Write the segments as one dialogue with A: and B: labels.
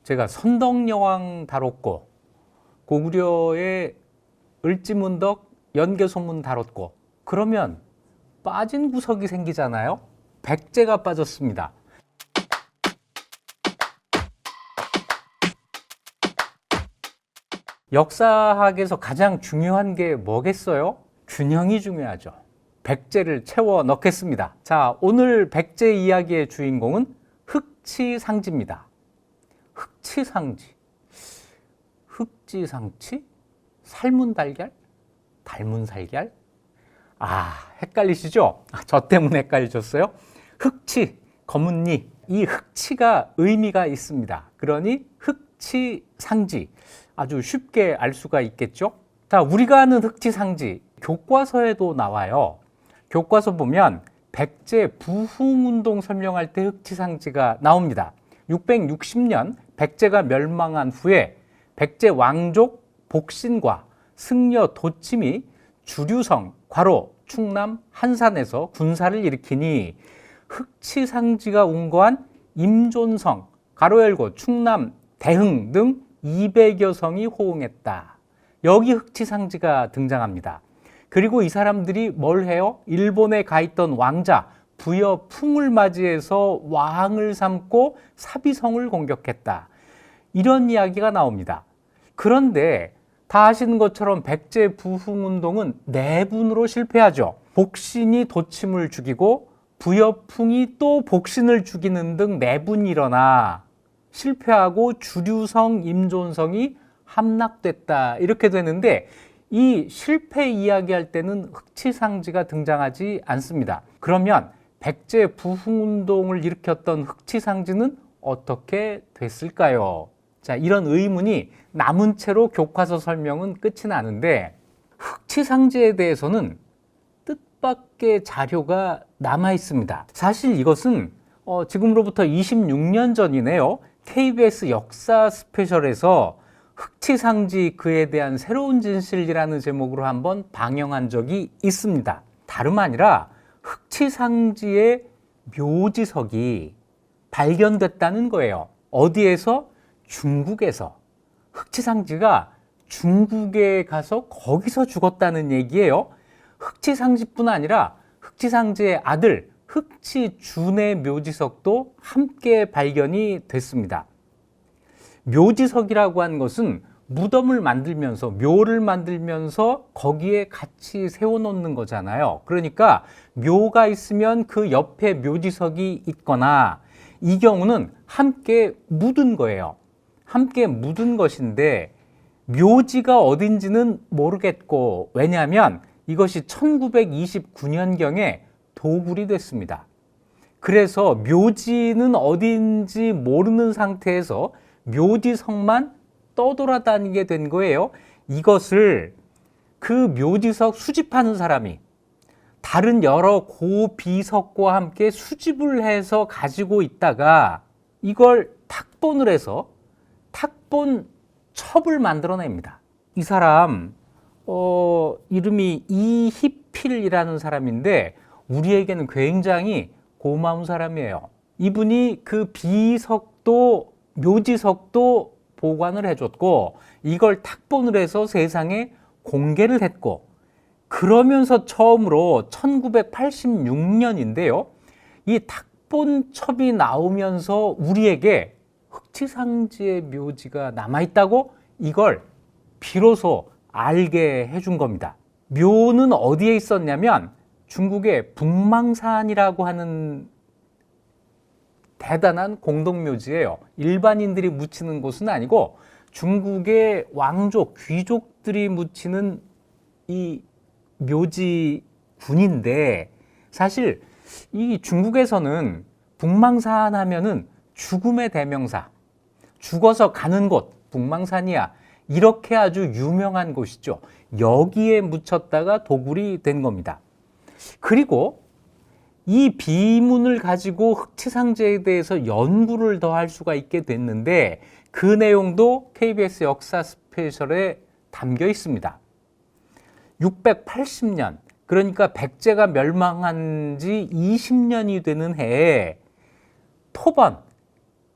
A: 제가 선덕여왕 다뤘고 고구려의 을지문덕 연개소문 다뤘고 그러면 빠진 구석이 생기잖아요. 백제가 빠졌습니다. 역사학에서 가장 중요한 게 뭐겠어요? 균형이 중요하죠. 백제를 채워 넣겠습니다. 자, 오늘 백제 이야기의 주인공은 흑치상지입니다. 흑치상지. 흑지상치? 삶은 달걀? 닮은 살걀? 헷갈리시죠? 저 때문에 헷갈리셨어요? 흑치, 검은니. 이 흑치가 의미가 있습니다. 그러니 흑치상지. 아주 쉽게 알 수가 있겠죠? 자, 우리가 아는 흑치상지, 교과서에도 나와요. 교과서 보면 백제 부흥운동 설명할 때 흑치상지가 나옵니다. 660년 백제가 멸망한 후에 백제 왕족 복신과 승려 도침이 주류성 괄호 충남 한산에서 군사를 일으키니 흑치상지가 운거한 임존성 괄호 열고 충남 대흥 등 200여 성이 호응했다. 여기 흑치상지가 등장합니다. 그리고 이 사람들이 뭘 해요? 일본에 가 있던 왕자 부여풍을 맞이해서 왕을 삼고 사비성을 공격했다. 이런 이야기가 나옵니다. 그런데 다 아시는 것처럼 백제 부흥운동은 내분으로 실패하죠. 복신이 도침을 죽이고 부여풍이 또 복신을 죽이는 등 내분이 일어나 실패하고 주류성 임존성이 함락됐다. 이렇게 되는데 이 실패 이야기할 때는 흑치상지가 등장하지 않습니다. 그러면 백제 부흥운동을 일으켰던 흑치상지는 어떻게 됐을까요? 자, 이런 의문이 남은 채로 교과서 설명은 끝이 나는데 흑치상지에 대해서는 뜻밖의 자료가 남아 있습니다. 사실 이것은 지금으로부터 26년 전이네요. KBS 역사 스페셜에서 흑치상지 그에 대한 새로운 진실이라는 제목으로 한번 방영한 적이 있습니다. 다름 아니라 흑치상지의 묘지석이 발견됐다는 거예요. 어디에서? 중국에서. 흑치상지가 중국에 가서 거기서 죽었다는 얘기예요. 흑치상지뿐 아니라 흑치상지의 아들 흑치준의 묘지석도 함께 발견이 됐습니다. 묘지석이라고 하는 것은 무덤을 만들면서 묘를 만들면서 거기에 같이 세워놓는 거잖아요. 그러니까 묘가 있으면 그 옆에 묘지석이 있거나 이 경우는 함께 묻은 거예요. 함께 묻은 것인데 묘지가 어딘지는 모르겠고 왜냐하면 이것이 1929년경에 도굴이 됐습니다. 그래서 묘지는 어딘지 모르는 상태에서 묘지석만 떠돌아다니게 된 거예요. 이것을 그 묘지석 수집하는 사람이 다른 여러 고비석과 함께 수집을 해서 가지고 있다가 이걸 탁본을 해서 탁본 첩을 만들어냅니다. 이 사람 이름이 이희필이라는 사람인데 우리에게는 굉장히 고마운 사람이에요. 이분이 그 비석도 묘지석도 보관을 해줬고 이걸 탁본을 해서 세상에 공개를 했고 그러면서 처음으로 1986년인데요. 이 탁본첩이 나오면서 우리에게 흑치상지의 묘지가 남아있다고 이걸 비로소 알게 해준 겁니다. 묘는 어디에 있었냐면 중국의 북망산이라고 하는 대단한 공동묘지예요. 일반인들이 묻히는 곳은 아니고 중국의 왕족, 귀족들이 묻히는 이 묘지군인데 사실 이 중국에서는 북망산 하면은 죽음의 대명사, 죽어서 가는 곳, 북망산이야. 이렇게 아주 유명한 곳이죠. 여기에 묻혔다가 도굴이 된 겁니다. 그리고 이 비문을 가지고 흑치상지에 대해서 연구를 더 할 수가 있게 됐는데 그 내용도 KBS 역사 스페셜에 담겨 있습니다. 680년, 그러니까 백제가 멸망한 지 20년이 되는 해에 토번,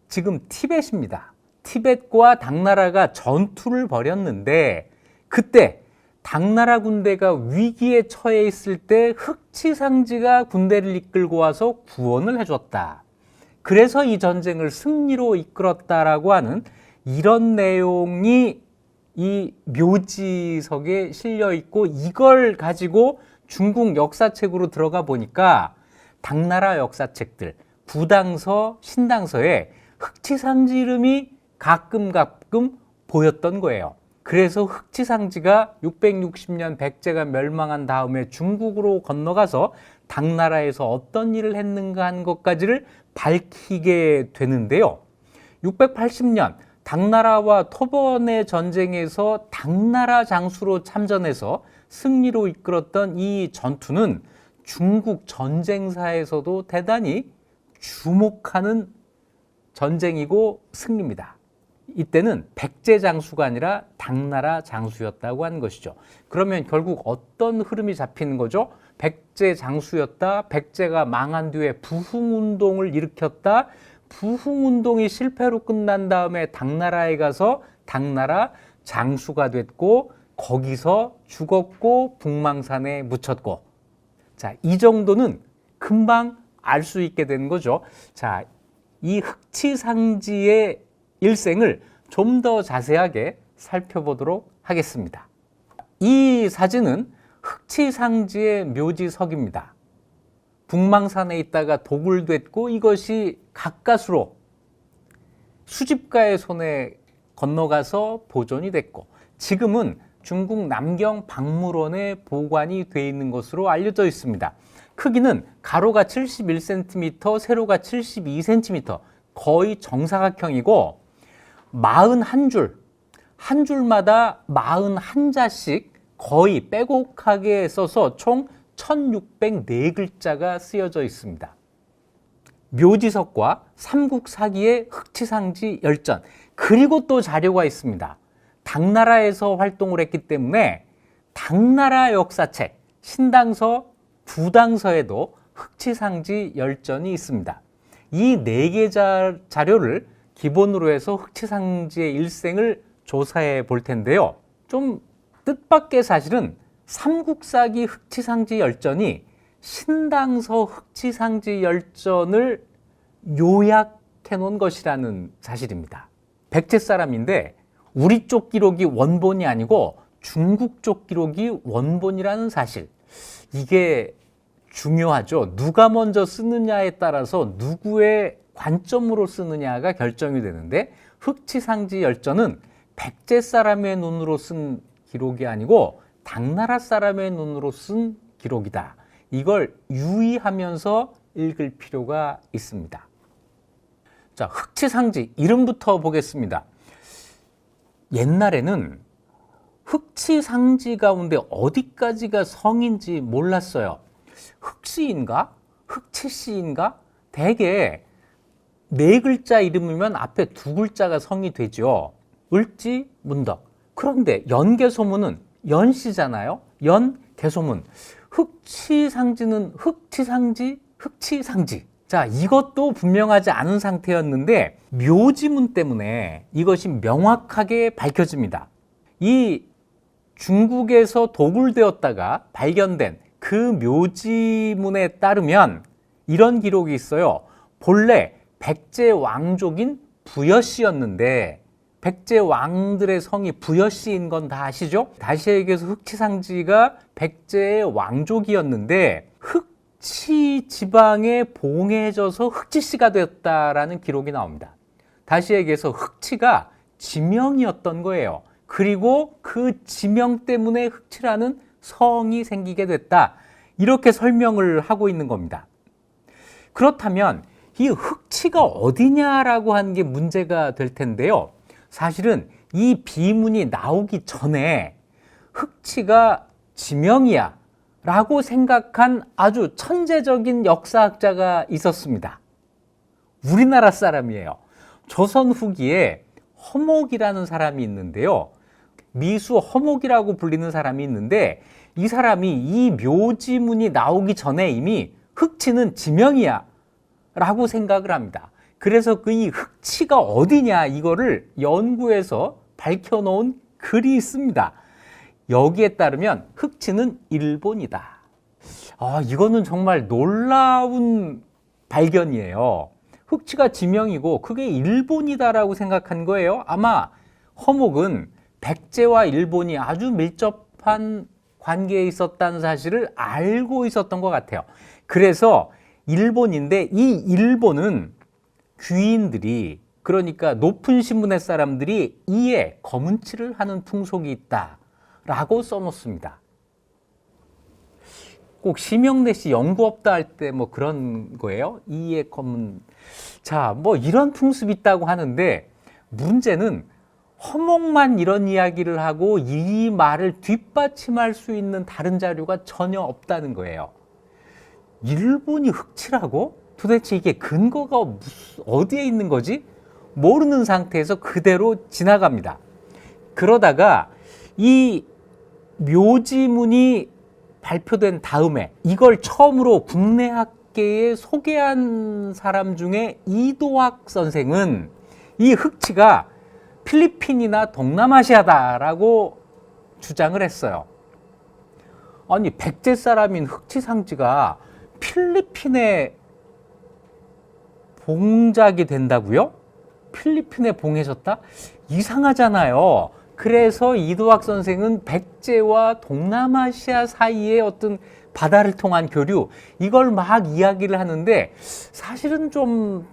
A: 지금 티벳입니다. 티벳과 당나라가 전투를 벌였는데 그때 당나라 군대가 위기에 처해 있을 때 흑치상지가 군대를 이끌고 와서 구원을 해줬다. 그래서 이 전쟁을 승리로 이끌었다라고 하는 이런 내용이 이 묘지석에 실려 있고, 이걸 가지고 중국 역사책으로 들어가 보니까 당나라 역사책들, 부당서, 신당서에 흑치상지 이름이 가끔 보였던 거예요. 그래서 흑치상지가 660년 백제가 멸망한 다음에 중국으로 건너가서 당나라에서 어떤 일을 했는가 하는 것까지를 밝히게 되는데요. 680년 당나라와 토번의 전쟁에서 당나라 장수로 참전해서 승리로 이끌었던 이 전투는 중국 전쟁사에서도 대단히 주목하는 전쟁이고 승리입니다. 이때는 백제 장수가 아니라 당나라 장수였다고 하는 것이죠. 그러면 결국 어떤 흐름이 잡히는 거죠? 백제 장수였다. 백제가 망한 뒤에 부흥운동을 일으켰다. 부흥운동이 실패로 끝난 다음에 당나라에 가서 당나라 장수가 됐고, 거기서 죽었고 북망산에 묻혔고. 자, 이 정도는 금방 알 수 있게 되는 거죠. 자, 이 흑치상지의 일생을 좀 더 자세하게 살펴보도록 하겠습니다. 이 사진은 흑치상지의 묘지석입니다. 북망산에 있다가 도굴됐고, 이것이 가까스로 수집가의 손에 건너가서 보존이 됐고, 지금은 중국 남경 박물원에 보관이 되어 있는 것으로 알려져 있습니다. 크기는 가로가 71cm, 세로가 72cm, 거의 정사각형이고 41줄, 한 줄마다 41자씩 거의 빼곡하게 써서 총 1604글자가 쓰여져 있습니다. 묘지석과 삼국사기의 흑치상지 열전, 그리고 또 자료가 있습니다. 당나라에서 활동을 했기 때문에 당나라 역사책, 신당서, 부당서에도 흑치상지 열전이 있습니다. 이 4개 자료를 기본으로 해서 흑치상지의 일생을 조사해 볼 텐데요. 좀 뜻밖의 사실은 삼국사기 흑치상지 열전이 신당서 흑치상지 열전을 요약해 놓은 것이라는 사실입니다. 백제 사람인데 우리 쪽 기록이 원본이 아니고 중국 쪽 기록이 원본이라는 사실, 이게 중요하죠. 누가 먼저 쓰느냐에 따라서 누구의 관점으로 쓰느냐가 결정이 되는데, 흑치상지 열전은 백제 사람의 눈으로 쓴 기록이 아니고 당나라 사람의 눈으로 쓴 기록이다. 이걸 유의하면서 읽을 필요가 있습니다. 자, 흑치상지 이름부터 보겠습니다. 옛날에는 흑치상지 가운데 어디까지가 성인지 몰랐어요. 흑시인가? 흑치시인가? 대개 4글자 이름이면 앞에 2글자가 성이 되죠. 을지, 문덕. 그런데 연개소문은 연시잖아요. 연개소문. 흑치상지는 흑치상지, 흑치상지. 자, 이것도 분명하지 않은 상태였는데 묘지문 때문에 이것이 명확하게 밝혀집니다. 이 중국에서 도굴되었다가 발견된 그 묘지문에 따르면 이런 기록이 있어요. 본래 백제 왕족인 부여씨였는데, 백제 왕들의 성이 부여씨인 건 다 아시죠? 다시 얘기해서 흑치상지가 백제의 왕족이었는데 흑치 지방에 봉해져서 흑치씨가 되었다라는 기록이 나옵니다. 다시 얘기해서 흑치가 지명이었던 거예요. 그리고 그 지명 때문에 흑치라는 성이 생기게 됐다. 이렇게 설명을 하고 있는 겁니다. 그렇다면 이 흑치가 어디냐라고 하는 게 문제가 될 텐데요. 사실은 이 비문이 나오기 전에 흑치가 지명이야 라고 생각한 아주 천재적인 역사학자가 있었습니다. 우리나라 사람이에요. 조선 후기에 허목이라는 사람이 있는데요. 미수 허목이라고 불리는 사람이 있는데, 이 사람이 이 묘지문이 나오기 전에 이미 흑치는 지명이야 라고 생각을 합니다. 그래서 그 이 흑치가 어디냐 이거를 연구해서 밝혀놓은 글이 있습니다. 여기에 따르면 흑치는 일본이다. 이거는 정말 놀라운 발견이에요. 흑치가 지명이고 그게 일본이다라고 생각한 거예요. 아마 허목은 백제와 일본이 아주 밀접한 관계에 있었다는 사실을 알고 있었던 것 같아요. 그래서 일본인데 이 일본은 귀인들이, 그러니까 높은 신분의 사람들이 이에 검은칠을 하는 풍속이 있다라고 써놓습니다. 꼭 심영래 씨 연구 없다 할 때 뭐 그런 거예요. 이에 검은. 자, 뭐 이런 풍습이 있다고 하는데 문제는 허목만 이런 이야기를 하고 이 말을 뒷받침할 수 있는 다른 자료가 전혀 없다는 거예요. 일본이 흑치라고? 도대체 이게 근거가 어디에 있는 거지? 모르는 상태에서 그대로 지나갑니다. 그러다가 이 묘지문이 발표된 다음에 이걸 처음으로 국내 학계에 소개한 사람 중에 이도학 선생은 이 흑치가 필리핀이나 동남아시아다라고 주장을 했어요. 아니, 백제 사람인 흑치상지가 필리핀에 봉작이 된다고요? 필리핀에 봉해졌다? 이상하잖아요. 그래서 이도학 선생은 백제와 동남아시아 사이의 어떤 바다를 통한 교류, 이걸 막 이야기를 하는데 사실은 좀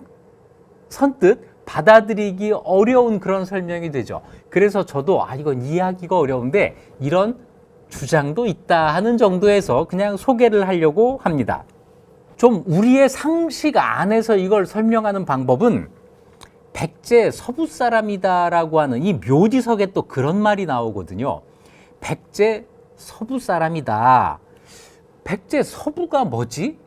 A: 선뜻 받아들이기 어려운 그런 설명이 되죠. 그래서 저도 이건 이해하기가 어려운데 이런 주장도 있다 하는 정도에서 그냥 소개를 하려고 합니다. 좀 우리의 상식 안에서 이걸 설명하는 방법은 백제 서부 사람이다라고 하는 이 묘지석에 또 그런 말이 나오거든요. 백제 서부 사람이다. 백제 서부가 뭐지?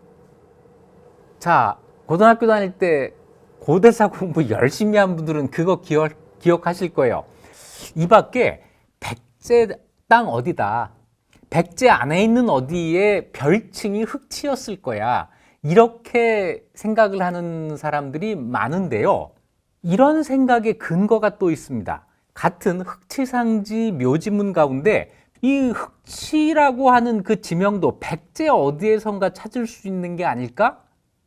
A: 자, 고등학교 다닐 때 고대사 공부 열심히 한 분들은 그거 기억하실 거예요. 이 밖에 백제 땅 어디다, 백제 안에 있는 어디에 별칭이 흑치였을 거야, 이렇게 생각을 하는 사람들이 많은데요. 이런 생각의 근거가 또 있습니다. 같은 흑치상지 묘지문 가운데 이 흑치라고 하는 그 지명도 백제 어디에선가 찾을 수 있는 게 아닐까?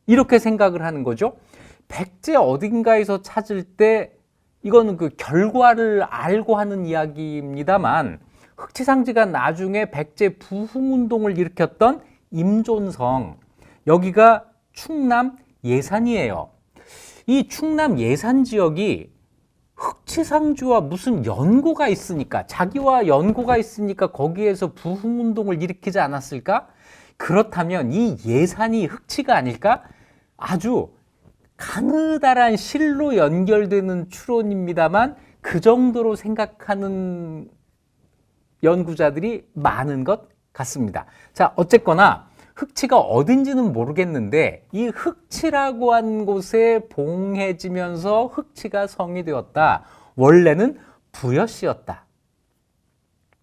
A: 이렇게 생각을 하는 거죠. 백제 어딘가에서 찾을 때 이거는 그 결과를 알고 하는 이야기입니다만, 흑치상지가 나중에 백제 부흥운동을 일으켰던 임존성, 여기가 충남 예산이에요. 이 충남 예산 지역이 흑치상주와 무슨 연고가 있으니까, 자기와 연고가 있으니까 거기에서 부흥운동을 일으키지 않았을까? 그렇다면 이 예산이 흑치가 아닐까? 아주 가느다란 실로 연결되는 추론입니다만 그 정도로 생각하는 연구자들이 많은 것 같습니다. 자, 어쨌거나 흑치가 어딘지는 모르겠는데 이 흑치라고 한 곳에 봉해지면서 흑치가 성이 되었다. 원래는 부여시였다.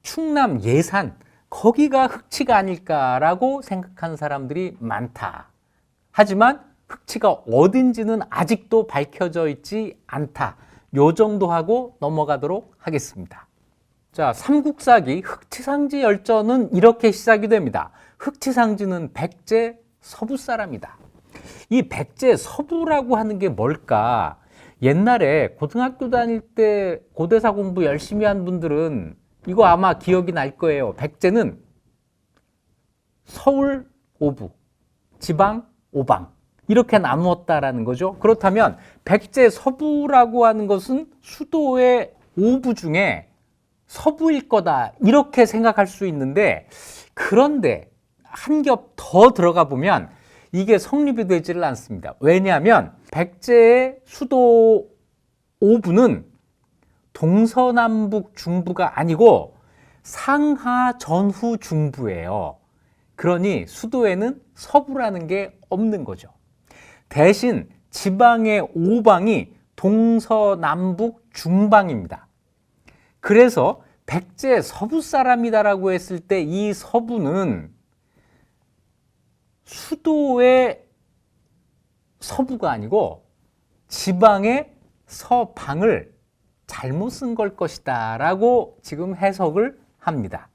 A: 충남 예산, 거기가 흑치가 아닐까라고 생각하는 사람들이 많다. 하지만 흑치가 어딘지는 아직도 밝혀져 있지 않다. 요 정도 하고 넘어가도록 하겠습니다. 자, 삼국사기 흑치상지 열전은 이렇게 시작이 됩니다. 흑치상지는 백제 서부 사람이다. 이 백제 서부라고 하는 게 뭘까? 옛날에 고등학교 다닐 때 고대사 공부 열심히 한 분들은 이거 아마 기억이 날 거예요. 백제는 서울 오부, 지방 오방, 이렇게 나누었다라는 거죠. 그렇다면 백제 서부라고 하는 것은 수도의 오부 중에 서부일 거다, 이렇게 생각할 수 있는데, 그런데 한 겹 더 들어가 보면 이게 성립이 되지를 않습니다. 왜냐하면 백제의 수도 오부는 동서남북 중부가 아니고 상하 전후 중부예요. 그러니 수도에는 서부라는 게 없는 거죠. 대신 지방의 오방이 동서남북 중방입니다. 그래서 백제 서부 사람이다라고 했을 때 이 서부는 수도의 서부가 아니고 지방의 서방을 잘못 쓴 걸 것이다 라고 지금 해석을 합니다.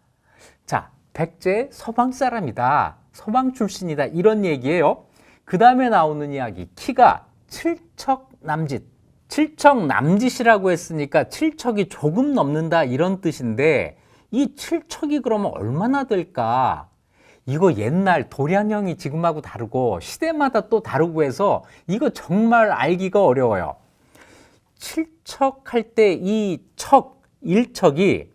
A: 자, 백제 서방 사람이다, 서방 출신이다, 이런 얘기예요. 그 다음에 나오는 이야기, 키가 7척 남짓. 7척 남짓이라고 했으니까 7척이 조금 넘는다 이런 뜻인데, 이 7척이 그러면 얼마나 될까? 이거 옛날 도량형이 지금하고 다르고 시대마다 또 다르고 해서 이거 정말 알기가 어려워요. 7척 할 때 이 척, 1척이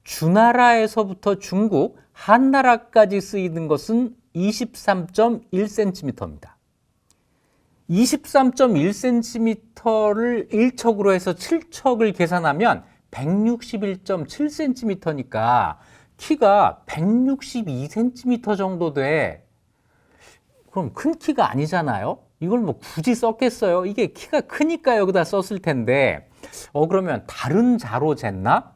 A: 주나라에서부터 중국, 한나라까지 쓰이는 것은 23.1cm입니다. 23.1cm를 1척으로 해서 7척을 계산하면 161.7cm니까 키가 162cm 정도 돼. 그럼 큰 키가 아니잖아요? 이걸 뭐 굳이 썼겠어요? 이게 키가 크니까 여기다 썼을 텐데, 그러면 다른 자로 쟀나?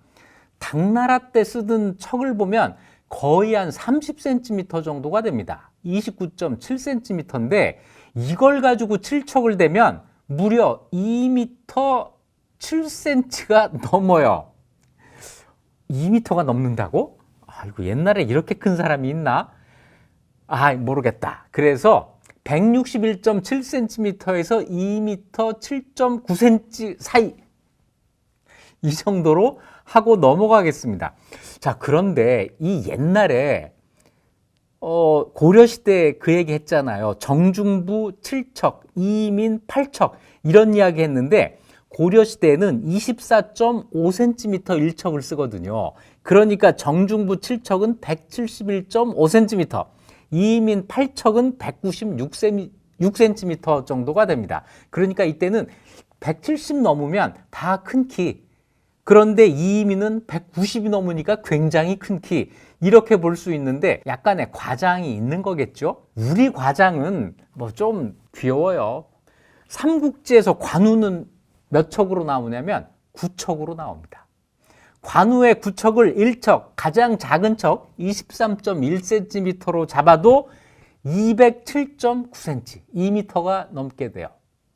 A: 당나라 때 쓰던 척을 보면 거의 한 30cm 정도가 됩니다. 29.7cm인데 이걸 가지고 7척을 대면 무려 2m 7cm가 넘어요. 2m가 넘는다고? 아이고, 옛날에 이렇게 큰 사람이 있나? 모르겠다. 그래서 161.7cm에서 2m 7.9cm 사이, 이 정도로 하고 넘어가겠습니다. 자, 그런데 이 옛날에 고려시대에 그 얘기 했잖아요. 정중부 7척, 이민 8척, 이런 이야기 했는데 고려시대에는 24.5cm 1척을 쓰거든요. 그러니까 정중부 7척은 171.5cm, 이민 8척은 196cm 정도가 됩니다. 그러니까 이때는 170 넘으면 다 큰 키, 그런데 이민은 190이 넘으니까 굉장히 큰 키, 이렇게 볼 수 있는데 약간의 과장이 있는 거겠죠. 우리 과장은 뭐 좀 귀여워요. 삼국지에서 관우는 몇 척으로 나오냐면 9척으로 나옵니다. 관우의 9척을 1척, 가장 작은 척 23.1cm로 잡아도 207.9cm, 2m가 넘게 돼요.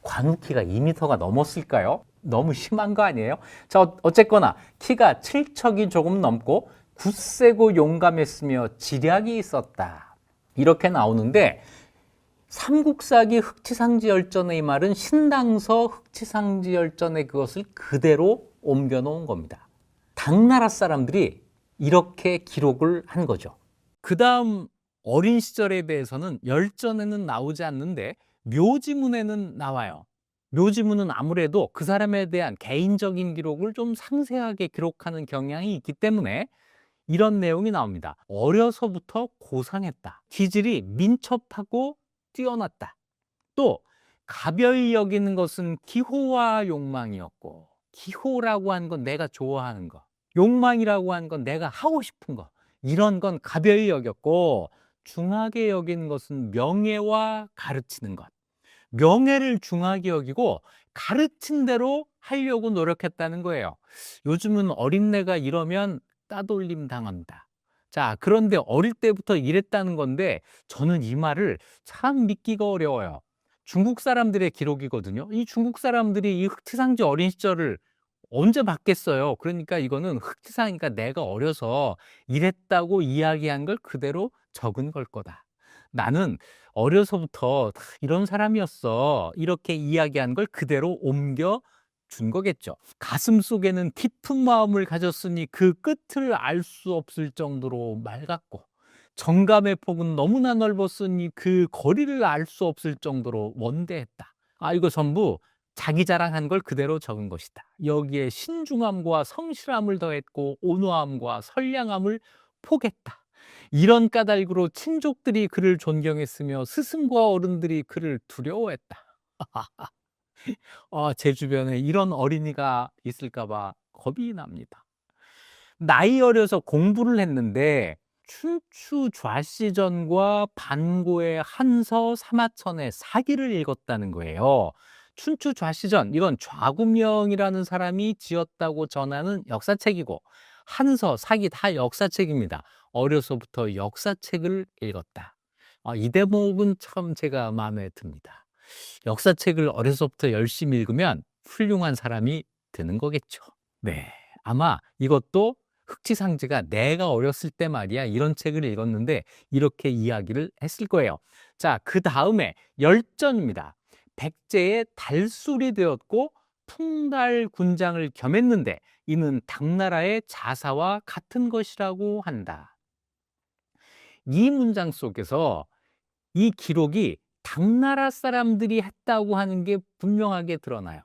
A: 관우 키가 2m가 넘었을까요? 너무 심한 거 아니에요? 자, 어쨌거나 키가 7척이 조금 넘고 굳세고 용감했으며 지략이 있었다, 이렇게 나오는데, 삼국사기 흑치상지열전의 말은 신당서 흑치상지열전의 그것을 그대로 옮겨 놓은 겁니다. 당나라 사람들이 이렇게 기록을 한 거죠. 그 다음 어린 시절에 대해서는 열전에는 나오지 않는데 묘지문에는 나와요. 묘지문은 아무래도 그 사람에 대한 개인적인 기록을 좀 상세하게 기록하는 경향이 있기 때문에 이런 내용이 나옵니다. 어려서부터 고상했다. 기질이 민첩하고 뛰어났다. 또 가벼이 여기는 것은 기호와 욕망이었고, 기호라고 하는 건 내가 좋아하는 거, 욕망이라고 하는 건 내가 하고 싶은 거, 이런 건 가벼이 여겼고, 중하게 여기는 것은 명예와 가르치는 것, 명예를 중하게 여기고 가르친 대로 하려고 노력했다는 거예요. 요즘은 어린애가 이러면 따돌림 당합니다. 자, 그런데 어릴 때부터 이랬다는 건데 저는 이 말을 참 믿기가 어려워요. 중국 사람들의 기록이거든요. 이 중국 사람들이 이 흑치상지 어린 시절을 언제 봤겠어요. 그러니까 이거는 흑치상이니까 내가 어려서 이랬다고 이야기한 걸 그대로 적은 걸 거다. 나는 어려서부터 이런 사람이었어, 이렇게 이야기한 걸 그대로 옮겨 준 거겠죠. 가슴 속에는 깊은 마음을 가졌으니 그 끝을 알 수 없을 정도로 맑았고, 정감의 폭은 너무나 넓었으니 그 거리를 알 수 없을 정도로 원대했다. 이거 전부 자기 자랑한 걸 그대로 적은 것이다. 여기에 신중함과 성실함을 더했고 온화함과 선량함을 포겠다. 이런 까닭으로 친족들이 그를 존경했으며 스승과 어른들이 그를 두려워했다. 제 주변에 이런 어린이가 있을까 봐 겁이 납니다. 나이 어려서 공부를 했는데 춘추 좌시전과 반고의 한서 사마천의 사기를 읽었다는 거예요. 춘추 좌시전, 이건 좌구명이라는 사람이 지었다고 전하는 역사책이고, 한서, 사기 다 역사책입니다. 어려서부터 역사책을 읽었다. 이 대목은 참 제가 마음에 듭니다. 역사책을 어려서부터 열심히 읽으면 훌륭한 사람이 되는 거겠죠. 네. 아마 이것도 흑지상제가 내가 어렸을 때 말이야 이런 책을 읽었는데 이렇게 이야기를 했을 거예요. 자, 그 다음에 열전입니다. 백제의 달술이 되었고 풍달 군장을 겸했는데 이는 당나라의 자사와 같은 것이라고 한다. 이 문장 속에서 이 기록이 당나라 사람들이 했다고 하는 게 분명하게 드러나요.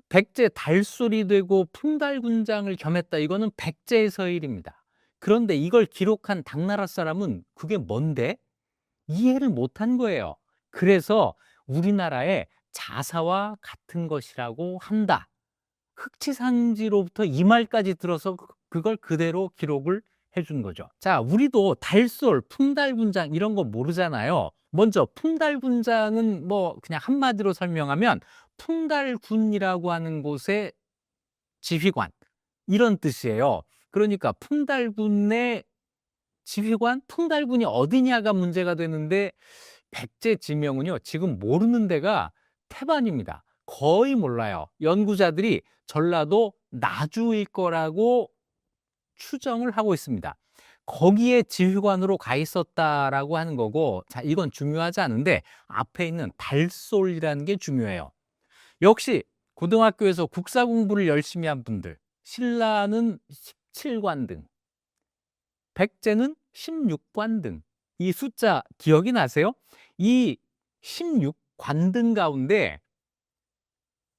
A: 백제 달술이 되고 풍달군장을 겸했다. 이거는 백제의 서일입니다. 그런데 이걸 기록한 당나라 사람은 그게 뭔데? 이해를 못한 거예요. 그래서 우리나라의 자사와 같은 것이라고 한다. 흑치상지로부터 이 말까지 들어서 그걸 그대로 기록을 해준 거죠. 자, 우리도 달솔, 풍달군장 이런 거 모르잖아요. 먼저 풍달군장은 뭐 그냥 한마디로 설명하면 풍달군이라고 하는 곳의 지휘관 이런 뜻이에요. 그러니까 풍달군의 지휘관, 풍달군이 어디냐가 문제가 되는데 백제 지명은요 지금 모르는 데가 태반입니다. 거의 몰라요. 연구자들이 전라도 나주일 거라고 추정을 하고 있습니다. 거기에 지휘관으로 가 있었다라고 하는 거고, 자, 이건 중요하지 않은데 앞에 있는 달솔이라는 게 중요해요. 역시 고등학교에서 국사 공부를 열심히 한 분들, 신라는 17관등, 백제는 16관등. 이 숫자 기억이 나세요? 이 16관등 가운데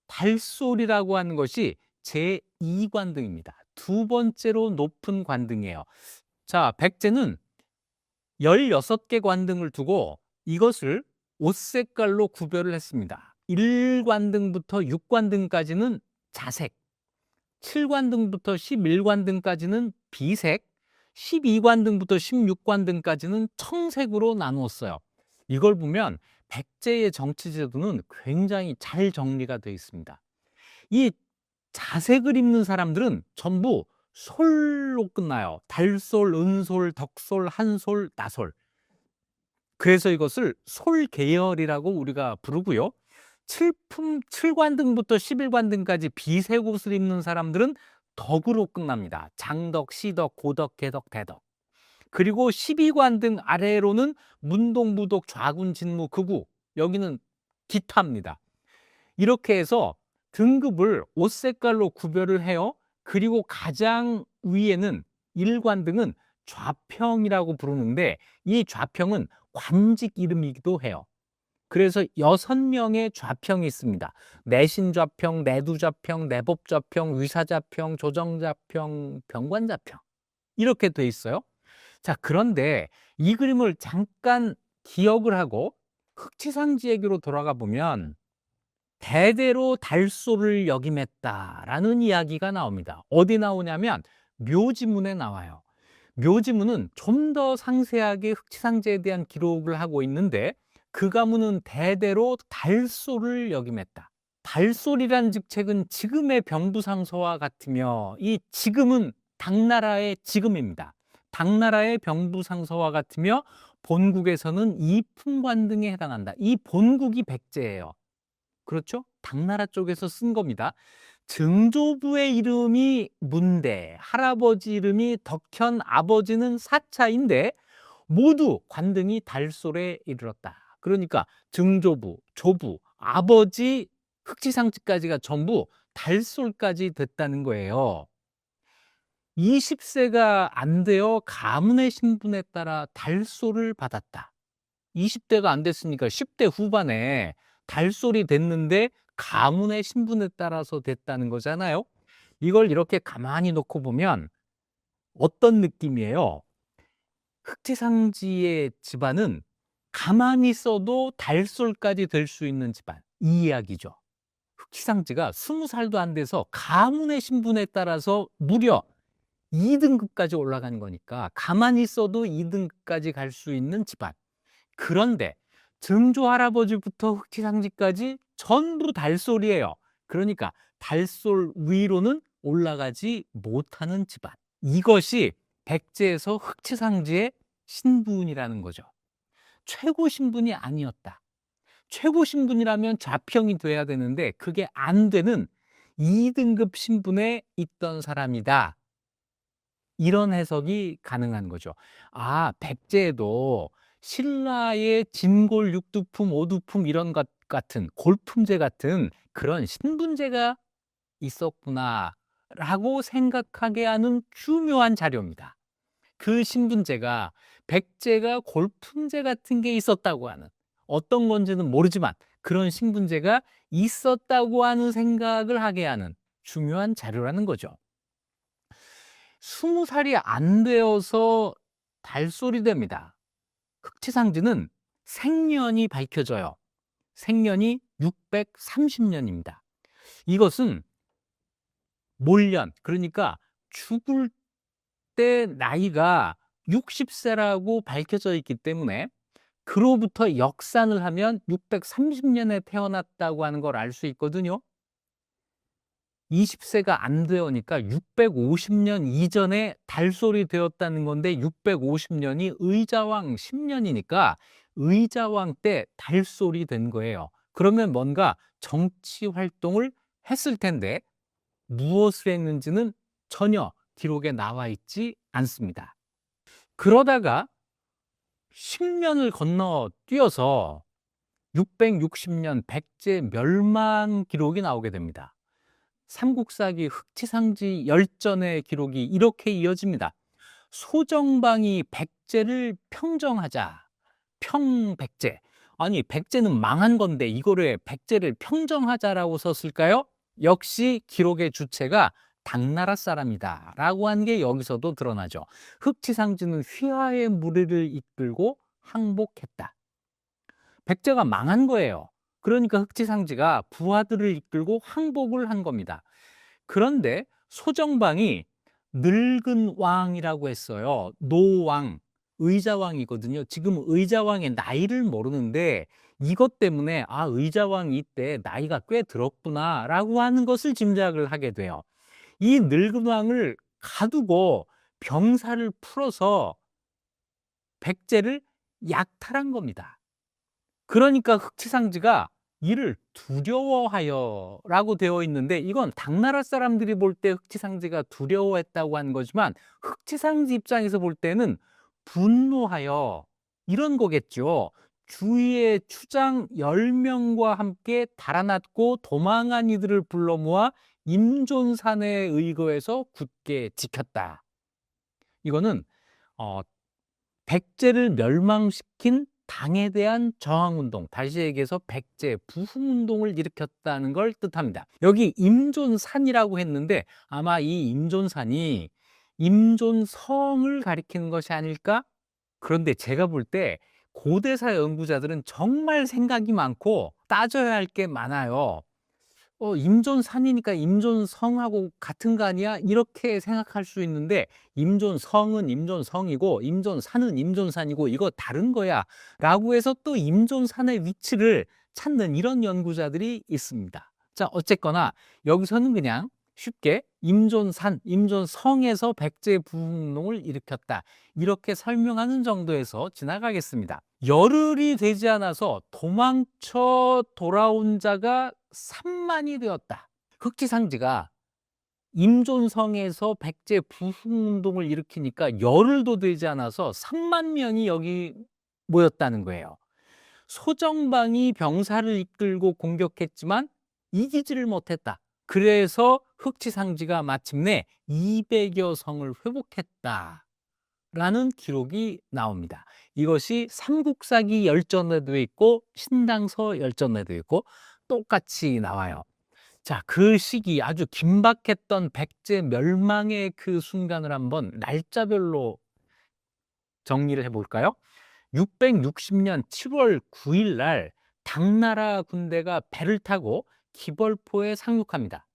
A: 달솔이라고 하는 것이 제2관등입니다. 두 번째로 높은 관등이에요. 자, 백제는 16개 관등을 두고 이것을 옷 색깔로 구별을 했습니다. 1관등부터 6관등까지는 자색, 7관등부터 11관등까지는 비색, 12관등부터 16관등까지는 청색으로 나누었어요. 이걸 보면 백제의 정치제도는 굉장히 잘 정리가 되어 있습니다. 이 자색을 입는 사람들은 전부 솔로 끝나요. 달솔, 은솔, 덕솔, 한솔, 나솔. 그래서 이것을 솔계열이라고 우리가 부르고요. 7관등부터 11관등까지 비색 옷을 입는 사람들은 덕으로 끝납니다. 장덕, 시덕, 고덕, 개덕, 대덕. 그리고 12관등 아래로는 문동, 무독, 좌군, 진무, 극우. 여기는 기타입니다. 이렇게 해서 등급을 옷 색깔로 구별을 해요. 그리고 가장 위에는 1관등은 좌평이라고 부르는데 이 좌평은 관직 이름이기도 해요. 그래서 6명의 좌평이 있습니다. 내신좌평, 내두좌평, 내법좌평, 위사좌평, 조정좌평, 병관좌평 이렇게 돼 있어요. 자, 그런데 이 그림을 잠깐 기억을 하고 흑치상지에게로 돌아가 보면 대대로 달소를 역임했다라는 이야기가 나옵니다. 어디 나오냐면 묘지문에 나와요. 묘지문은 좀 더 상세하게 흑치상제에 대한 기록을 하고 있는데 그 가문은 대대로 달소를 역임했다. 달솔이란 직책은 지금의 병부상서와 같으며 이 지금은 당나라의 지금입니다. 당나라의 병부상서와 같으며 본국에서는 이품관 등에 해당한다. 이 본국이 백제예요. 그렇죠? 당나라 쪽에서 쓴 겁니다. 증조부의 이름이 문대, 할아버지 이름이 덕현, 아버지는 사차인데 모두 관등이 달솔에 이르렀다. 그러니까 증조부, 조부, 아버지, 흑지상지까지가 전부 달솔까지 됐다는 거예요. 20세가 안 되어 가문의 신분에 따라 달솔을 받았다. 20대가 안 됐으니까 10대 후반에 달솔이 됐는데 가문의 신분에 따라서 됐다는 거잖아요. 이걸 이렇게 가만히 놓고 보면 어떤 느낌이에요? 흑지상지의 집안은 가만히 있어도 달솔까지 될 수 있는 집안, 이 이야기죠. 흑지상지가 20살도 안 돼서 가문의 신분에 따라서 무려 2등급까지 올라간 거니까 가만히 있어도 2등급까지 갈 수 있는 집안. 그런데 증조 할아버지부터 흑지상지까지 전부 달솔이에요. 그러니까 달솔 위로는 올라가지 못하는 집안. 이것이 백제에서 흑지상지의 신분이라는 거죠. 최고 신분이 아니었다. 최고 신분이라면 좌평이 돼야 되는데 그게 안 되는 2등급 신분에 있던 사람이다. 이런 해석이 가능한 거죠. 아, 백제에도 신라의 진골, 육두품, 오두품 이런 것 같은 골품제 같은 그런 신분제가 있었구나라고 생각하게 하는 교묘한 자료입니다. 그 신분제가 백제가 골품제 같은 게 있었다고 하는, 어떤 건지는 모르지만 그런 신분제가 있었다고 하는 생각을 하게 하는 중요한 자료라는 거죠. 20살이 안 되어서 달솔이 됩니다. 흑치상지는 생년이 밝혀져요. 생년이 630년입니다. 이것은 몰년, 그러니까 죽을 때 나이가 60세라고 밝혀져 있기 때문에 그로부터 역산을 하면 630년에 태어났다고 하는 걸 알 수 있거든요. 20세가 안 되니까 650년 이전에 달솔이 되었다는 건데 650년이 의자왕 10년이니까 의자왕 때 달솔이 된 거예요. 그러면 뭔가 정치 활동을 했을 텐데 무엇을 했는지는 전혀 기록에 나와 있지 않습니다. 그러다가 10년을 건너뛰어서 660년 백제 멸망 기록이 나오게 됩니다. 삼국사기 흑치상지 열전의 기록이 이렇게 이어집니다. 소정방이 백제를 평정하자. 평백제. 아니, 백제는 망한 건데 이거를 백제를 평정하자라고 썼을까요? 역시 기록의 주체가 당나라 사람이다 라고 한 게 여기서도 드러나죠. 흑치상지는 휘하의 무리를 이끌고 항복했다. 백제가 망한 거예요. 그러니까 흑치상지가 부하들을 이끌고 항복을 한 겁니다. 그런데 소정방이 늙은 왕이라고 했어요. 노왕, 의자왕이거든요. 지금 의자왕의 나이를 모르는데 이것 때문에 아, 의자왕이 이때 나이가 꽤 들었구나 라고 하는 것을 짐작을 하게 돼요. 이 늙은 왕을 가두고 병사를 풀어서 백제를 약탈한 겁니다. 그러니까 흑치상지가 이를 두려워하여 라고 되어 있는데 이건 당나라 사람들이 볼 때 흑치상지가 두려워했다고 하는 거지만 흑치상지 입장에서 볼 때는 분노하여 이런 거겠죠. 주위의 추장 10명과 함께 달아났고 도망한 이들을 불러 모아 임존산에 의거해서 굳게 지켰다. 이거는 백제를 멸망시킨 당에 대한 저항운동, 다시 얘기해서 백제 부흥운동을 일으켰다는 걸 뜻합니다. 여기 임존산이라고 했는데 아마 이 임존산이 임존성을 가리키는 것이 아닐까? 그런데 제가 볼 때 고대사 연구자들은 정말 생각이 많고 따져야 할 게 많아요. 임존산이니까 임존성하고 같은 거 아니야? 이렇게 생각할 수 있는데 임존성은 임존성이고 임존산은 임존산이고 이거 다른 거야 라고 해서 또 임존산의 위치를 찾는 이런 연구자들이 있습니다. 자, 어쨌거나 여기서는 그냥 쉽게 임존산, 임존성에서 백제 부흥운동을 일으켰다 이렇게 설명하는 정도에서 지나가겠습니다. 열흘이 되지 않아서 도망쳐 돌아온 자가 3만이 되었다. 흑지상지가 임존성에서 백제 부흥운동을 일으키니까 열흘도 되지 않아서 3만 명이 여기 모였다는 거예요. 소정방이 병사를 이끌고 공격했지만 이기지를 못했다. 그래서 흑지상지가 마침내 200여 성을 회복했다. 라는 기록이 나옵니다. 이것이 삼국사기 열전에도 있고 신당서 열전에도 있고 똑같이 나와요. 자, 그 시기 아주 긴박했던 백제 멸망의 그 순간을 한번 날짜별로 정리를 해볼까요? 660년 7월 9일 날 당나라 군대가 배를 타고 기벌포에 상륙합니다.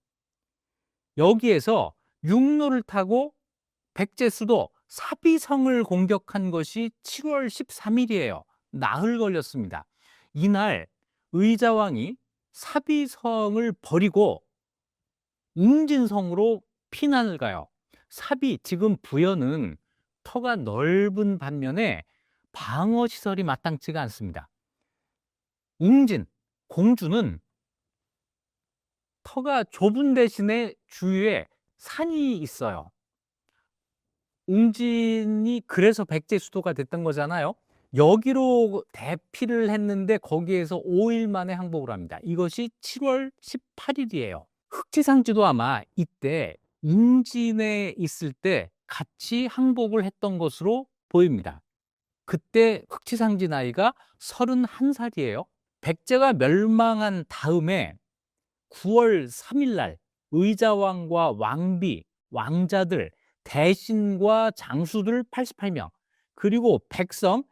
A: 여기에서 육로를 타고 백제 수도 사비성을 공격한 것이 7월 13일이에요. 나흘 걸렸습니다. 이날 의자왕이 사비성을 버리고 웅진성으로 피난을 가요. 사비, 지금 부여는 터가 넓은 반면에 방어 시설이 마땅치가 않습니다. 웅진, 공주는 터가 좁은 대신에 주위에 산이 있어요. 웅진이 그래서 백제 수도가 됐던 거잖아요. 여기로 대피를 했는데 거기에서 5일 만에 항복을 합니다. 이것이 7월 18일이에요. 흑지상지도 아마 이때 웅진에 있을 때 같이 항복을 했던 것으로 보입니다. 그때 흑지상지 나이가 31살이에요. 백제가 멸망한 다음에 9월 3일 날 의자왕과 왕비, 왕자들, 대신과 장수들 88명, 그리고 백성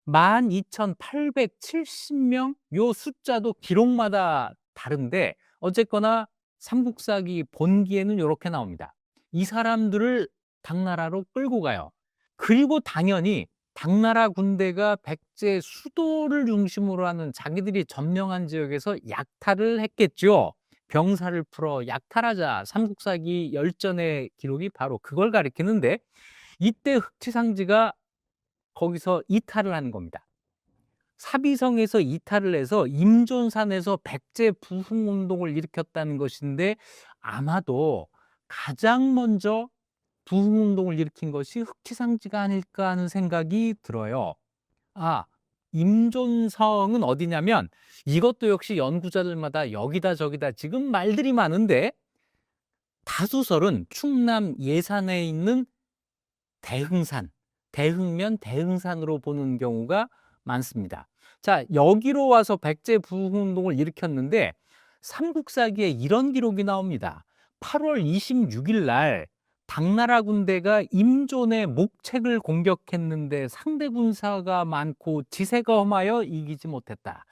A: 12,870명, 요 숫자도 기록마다 다른데 어쨌거나 삼국사기 본기에는 이렇게 나옵니다. 이 사람들을 당나라로 끌고 가요. 그리고 당연히 당나라 군대가 백제 수도를 중심으로 하는 자기들이 점령한 지역에서 약탈을 했겠죠. 병사를 풀어 약탈하자. 삼국사기 열전의 기록이 바로 그걸 가리키는데, 이때 흑지상지가 거기서 이탈을 하는 겁니다. 사비성에서 이탈을 해서 임존산에서 백제 부흥운동을 일으켰다는 것인데, 아마도 가장 먼저 부흥운동을 일으킨 것이 흑지상지가 아닐까 하는 생각이 들어요. 아, 임존성은 어디냐면, 이것도 역시 연구자들마다 여기다 저기다 지금 말들이 많은데, 다수설은 충남 예산에 있는 대흥산, 대흥면 대흥산으로 보는 경우가 많습니다. 자, 여기로 와서 백제 부흥운동을 일으켰는데 삼국사기에 이런 기록이 나옵니다. 8월 26일 날 당나라 군대가 임존의 목책을 공격했는데 상대 군사가 많고 지세가 험하여 이기지 못했다.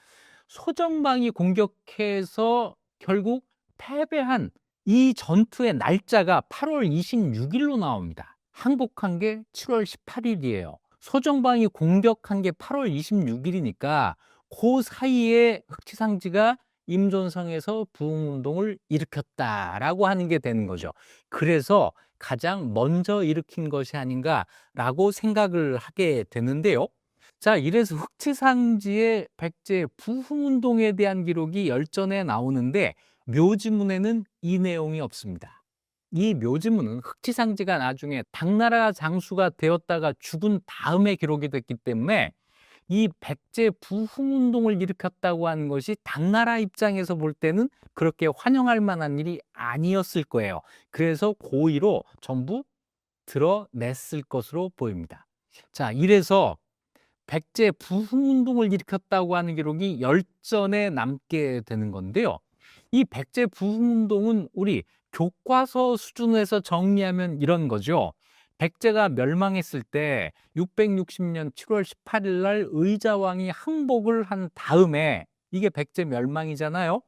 A: 소정방이 공격해서 결국 패배한 이 전투의 날짜가 8월 26일로 나옵니다. 항복한 게 7월 18일이에요. 소정방이 공격한 게 8월 26일이니까 그 사이에 흑지상지가 임존성에서 부흥운동을 일으켰다라고 하는 게 되는 거죠. 그래서 가장 먼저 일으킨 것이 아닌가라고 생각을 하게 되는데요. 자, 이래서 흑지상지의 백제 부흥운동에 대한 기록이 열전에 나오는데 묘지문에는 이 내용이 없습니다. 이 묘지문은 흑지상지가 나중에 당나라 장수가 되었다가 죽은 다음에 기록이 됐기 때문에 이 백제 부흥운동을 일으켰다고 하는 것이 당나라 입장에서 볼 때는 그렇게 환영할 만한 일이 아니었을 거예요. 그래서 고의로 전부 드러냈을 것으로 보입니다. 자, 이래서 백제 부흥운동을 일으켰다고 하는 기록이 열전에 남게 되는 건데요. 이 백제 부흥운동은 우리 교과서 수준에서 정리하면 이런 거죠. 백제가 멸망했을 때 660년 7월 18일 날 의자왕이 항복을 한 다음에, 이게 백제 멸망이잖아요.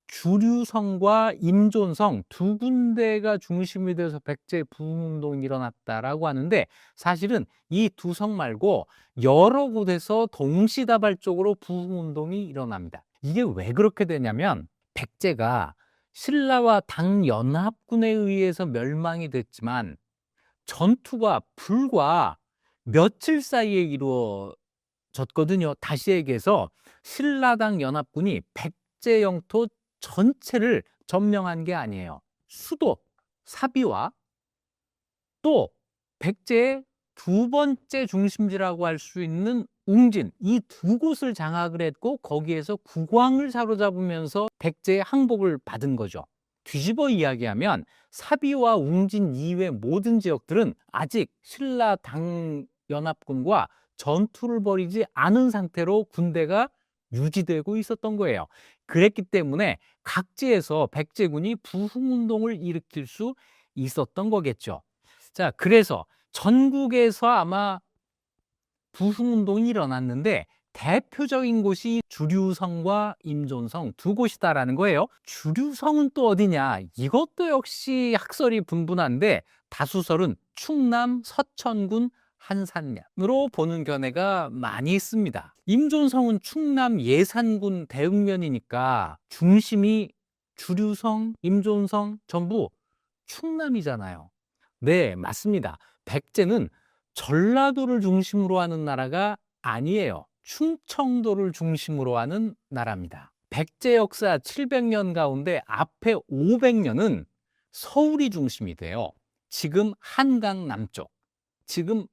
A: 주류성과 임존성 두 군데가 중심이 돼서 백제 부흥운동이 일어났다라고 하는데, 사실은 이 두 성 말고 여러 곳에서 동시다발적으로 부흥운동이 일어납니다. 이게 왜 그렇게 되냐면, 백제가 신라와 당연합군에 의해서 멸망이 됐지만 전투가 불과 며칠 사이에 이루어졌거든요. 다시 얘기해서 신라당 연합군이 백제 영토 전체를 점령한 게 아니에요. 수도 사비와 또 백제의 두 번째 중심지라고 할 수 있는 웅진, 이 두 곳을 장악을 했고 거기에서 국왕을 사로잡으면서 백제의 항복을 받은 거죠. 뒤집어 이야기하면 사비와 웅진 이외 모든 지역들은 아직 신라 당연합군과 전투를 벌이지 않은 상태로 군대가 유지되고 있었던 거예요. 그랬기 때문에 각지에서 백제군이 부흥운동을 일으킬 수 있었던 거겠죠. 자, 그래서 전국에서 아마 부흥운동이 일어났는데 대표적인 곳이 주류성과 임존성 두 곳이다라는 거예요. 주류성은 또 어디냐? 이것도 역시 학설이 분분한데 다수설은 충남 서천군 한산면으로 보는 견해가 많이 있습니다. 임존성은 충남 예산군 대흥면이니까 중심이 주류성, 임존성 전부 충남이잖아요. 네, 맞습니다. 백제는 전라도를 중심으로 하는 나라가 아니에요. 충청도를 중심으로 하는 나라입니다. 백제 역사 700년 가운데 앞에 500년은 서울이 중심이 돼요. 지금 한강 남쪽, 지금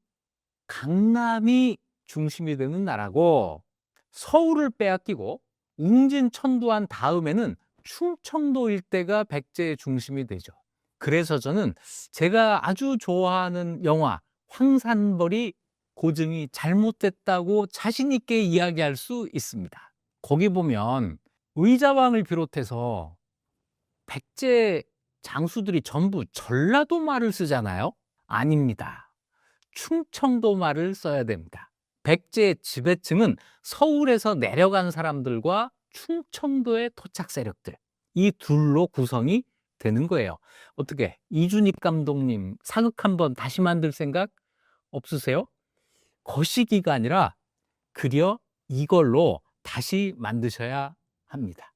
A: 강남이 중심이 되는 나라고, 서울을 빼앗기고 웅진 천도한 다음에는 충청도 일대가 백제의 중심이 되죠. 그래서 저는 제가 아주 좋아하는 영화 황산벌이 고증이 잘못됐다고 자신 있게 이야기할 수 있습니다. 거기 보면 의자왕을 비롯해서 백제 장수들이 전부 전라도 말을 쓰잖아요. 아닙니다. 충청도 말을 써야 됩니다. 백제의 지배층은 서울에서 내려간 사람들과 충청도의 토착 세력들, 이 둘로 구성이 되는 거예요. 어떻게 이준익 감독님 사극 한번 다시 만들 생각 없으세요? 거시기가 아니라 그려 이걸로 다시 만드셔야 합니다.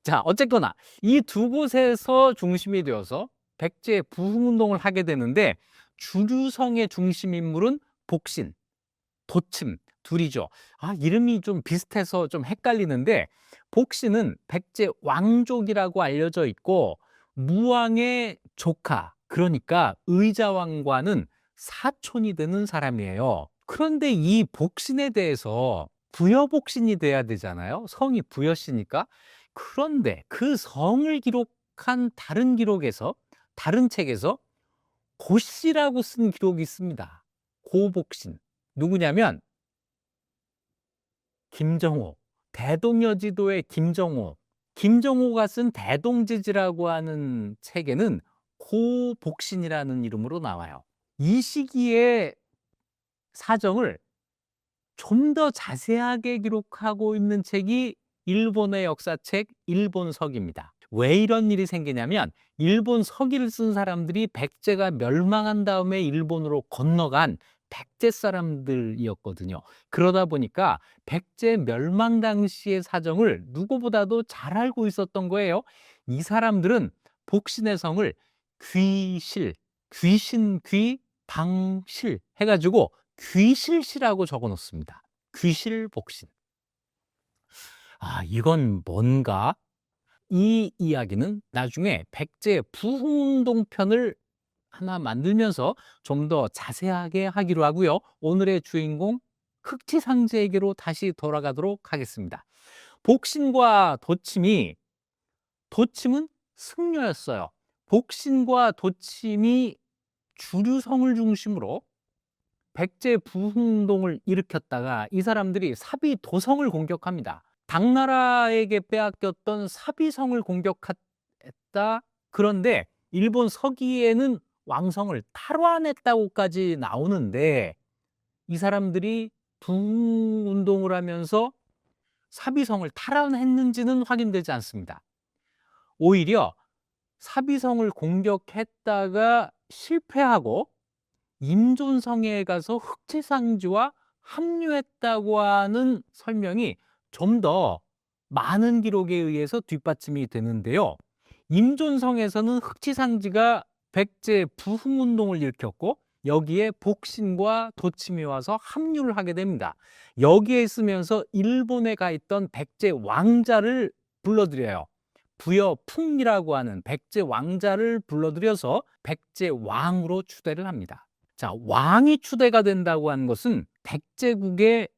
A: 자, 어쨌거나 이 두 곳에서 중심이 되어서 백제 부흥운동을 하게 되는데, 주류성의 중심 인물은 복신, 도침 둘이죠. 이름이 좀 비슷해서 좀 헷갈리는데, 복신은 백제 왕족이라고 알려져 있고 무왕의 조카, 그러니까 의자왕과는 사촌이 되는 사람이에요. 그런데 이 복신에 대해서 부여복신이 돼야 되잖아요. 성이 부여씨니까. 그런데 그 성을 기록한 다른 기록에서, 다른 책에서 고씨라고 쓴 기록이 있습니다. 고복신. 누구냐면 김정호, 대동여지도의 김정호가 쓴 대동지지라고 하는 책에는 고복신이라는 이름으로 나와요. 이 시기의 사정을 좀 더 자세하게 기록하고 있는 책이 일본의 역사책 일본서기입니다. 왜 이런 일이 생기냐면, 일본 서기를 쓴 사람들이 백제가 멸망한 다음에 일본으로 건너간 백제 사람들이었거든요. 그러다 보니까 백제 멸망 당시의 사정을 누구보다도 잘 알고 있었던 거예요. 이 사람들은 복신의 성을 귀실, 귀신, 귀, 방실 해가지고 귀실시라고 적어 놓습니다. 귀실복신. 이건 뭔가? 이 이야기는 나중에 백제 부흥운동 편을 하나 만들면서 좀 더 자세하게 하기로 하고요. 오늘의 주인공 흑지상제에게로 다시 돌아가도록 하겠습니다. 복신과 도침은 승려였어요. 복신과 도침이 주류성을 중심으로 백제 부흥운동을 일으켰다가 이 사람들이 사비도성을 공격합니다. 당나라에게 빼앗겼던 사비성을 공격했다. 그런데 일본 서기에는 왕성을 탈환했다고까지 나오는데, 이 사람들이 부흥운동을 하면서 사비성을 탈환했는지는 확인되지 않습니다. 오히려 사비성을 공격했다가 실패하고 임존성에 가서 흑지상지와 합류했다고 하는 설명이 좀 더 많은 기록에 의해서 뒷받침이 되는데요. 임존성에서는 흑지상지가 백제 부흥운동을 일으켰고, 여기에 복신과 도침이 와서 합류를 하게 됩니다. 여기에 있으면서 일본에 가 있던 백제 왕자를 불러들여요. 부여풍이라고 하는 백제 왕자를 불러들여서 백제 왕으로 추대를 합니다. 자, 왕이 추대가 된다고 하는 것은 백제국의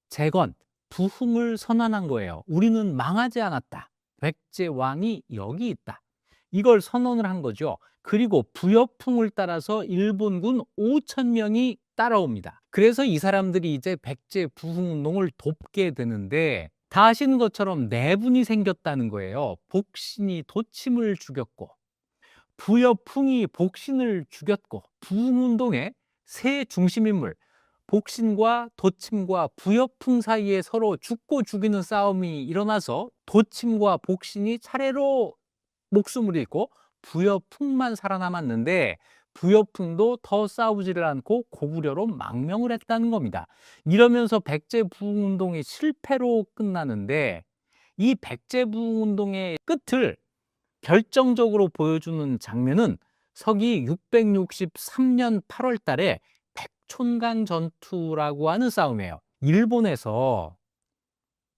A: 재건, 부흥을 선언한 거예요. 우리는 망하지 않았다. 백제 왕이 여기 있다. 이걸 선언을 한 거죠. 그리고 부여풍을 따라서 일본군 5,000명이 따라옵니다. 그래서 이 사람들이 이제 백제 부흥운동을 돕게 되는데, 다 아시는 것처럼 내분이 생겼다는 거예요. 복신이 도침을 죽였고 부여풍이 복신을 죽였고, 부흥운동의 세 중심인물 복신과 도침과 부여풍 사이에 서로 죽고 죽이는 싸움이 일어나서 도침과 복신이 차례로 목숨을 잃고 부여풍만 살아남았는데, 부여풍도 더 싸우지를 않고 고구려로 망명을 했다는 겁니다. 이러면서 백제 부흥운동이 실패로 끝나는데, 이 백제 부흥운동의 끝을 결정적으로 보여주는 장면은 서기 663년 8월 달에 백촌강 전투라고 하는 싸움이에요. 일본에서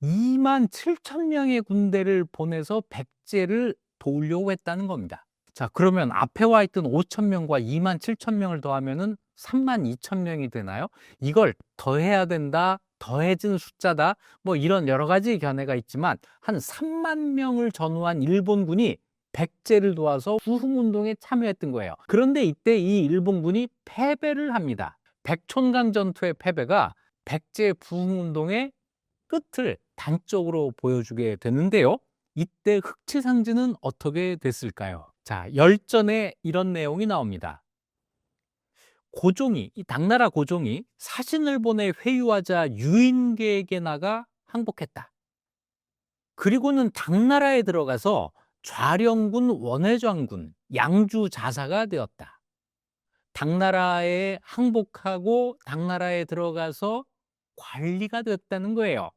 A: 2만 7천 명의 군대를 보내서 백제를 도우려고 했다는 겁니다. 자, 그러면 앞에 와 있던 5천 명과 2만 7천 명을 더하면은 3만 2천 명이 되나요? 이걸 더해야 된다, 더해진 숫자다, 뭐 이런 여러 가지 견해가 있지만 한 3만 명을 전후한 일본군이 백제를 도와서 부흥운동에 참여했던 거예요. 그런데 이때 이 일본군이 패배를 합니다. 백촌강 전투의 패배가 백제 부흥운동의 끝을 단적으로 보여주게 되는데요. 이때 흑치상제는 어떻게 됐을까요? 자, 열전에 이런 내용이 나옵니다. 고종이, 이 당나라 고종이 사신을 보내 회유하자 유인계에게 나가 항복했다. 그리고는 당나라에 들어가서 좌령군 원해장군, 양주 자사가 되었다. 당나라에 항복하고 당나라에 들어가서 관리가 됐다는 거예요.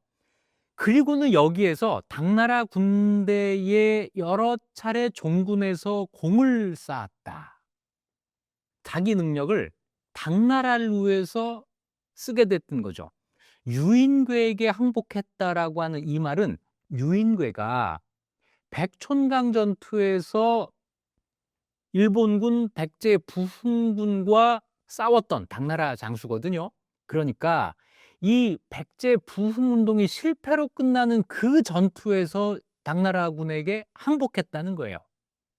A: 그리고는 여기에서 당나라 군대에 여러 차례 종군에서 공을 쌓았다. 자기 능력을 당나라를 위해서 쓰게 됐던 거죠. 유인궤에게 항복했다라고 하는 이 말은 유인궤가 백촌강 전투에서 일본군 백제 부흥군과 싸웠던 당나라 장수거든요. 그러니까 이 백제 부흥운동이 실패로 끝나는 그 전투에서 당나라군에게 항복했다는 거예요.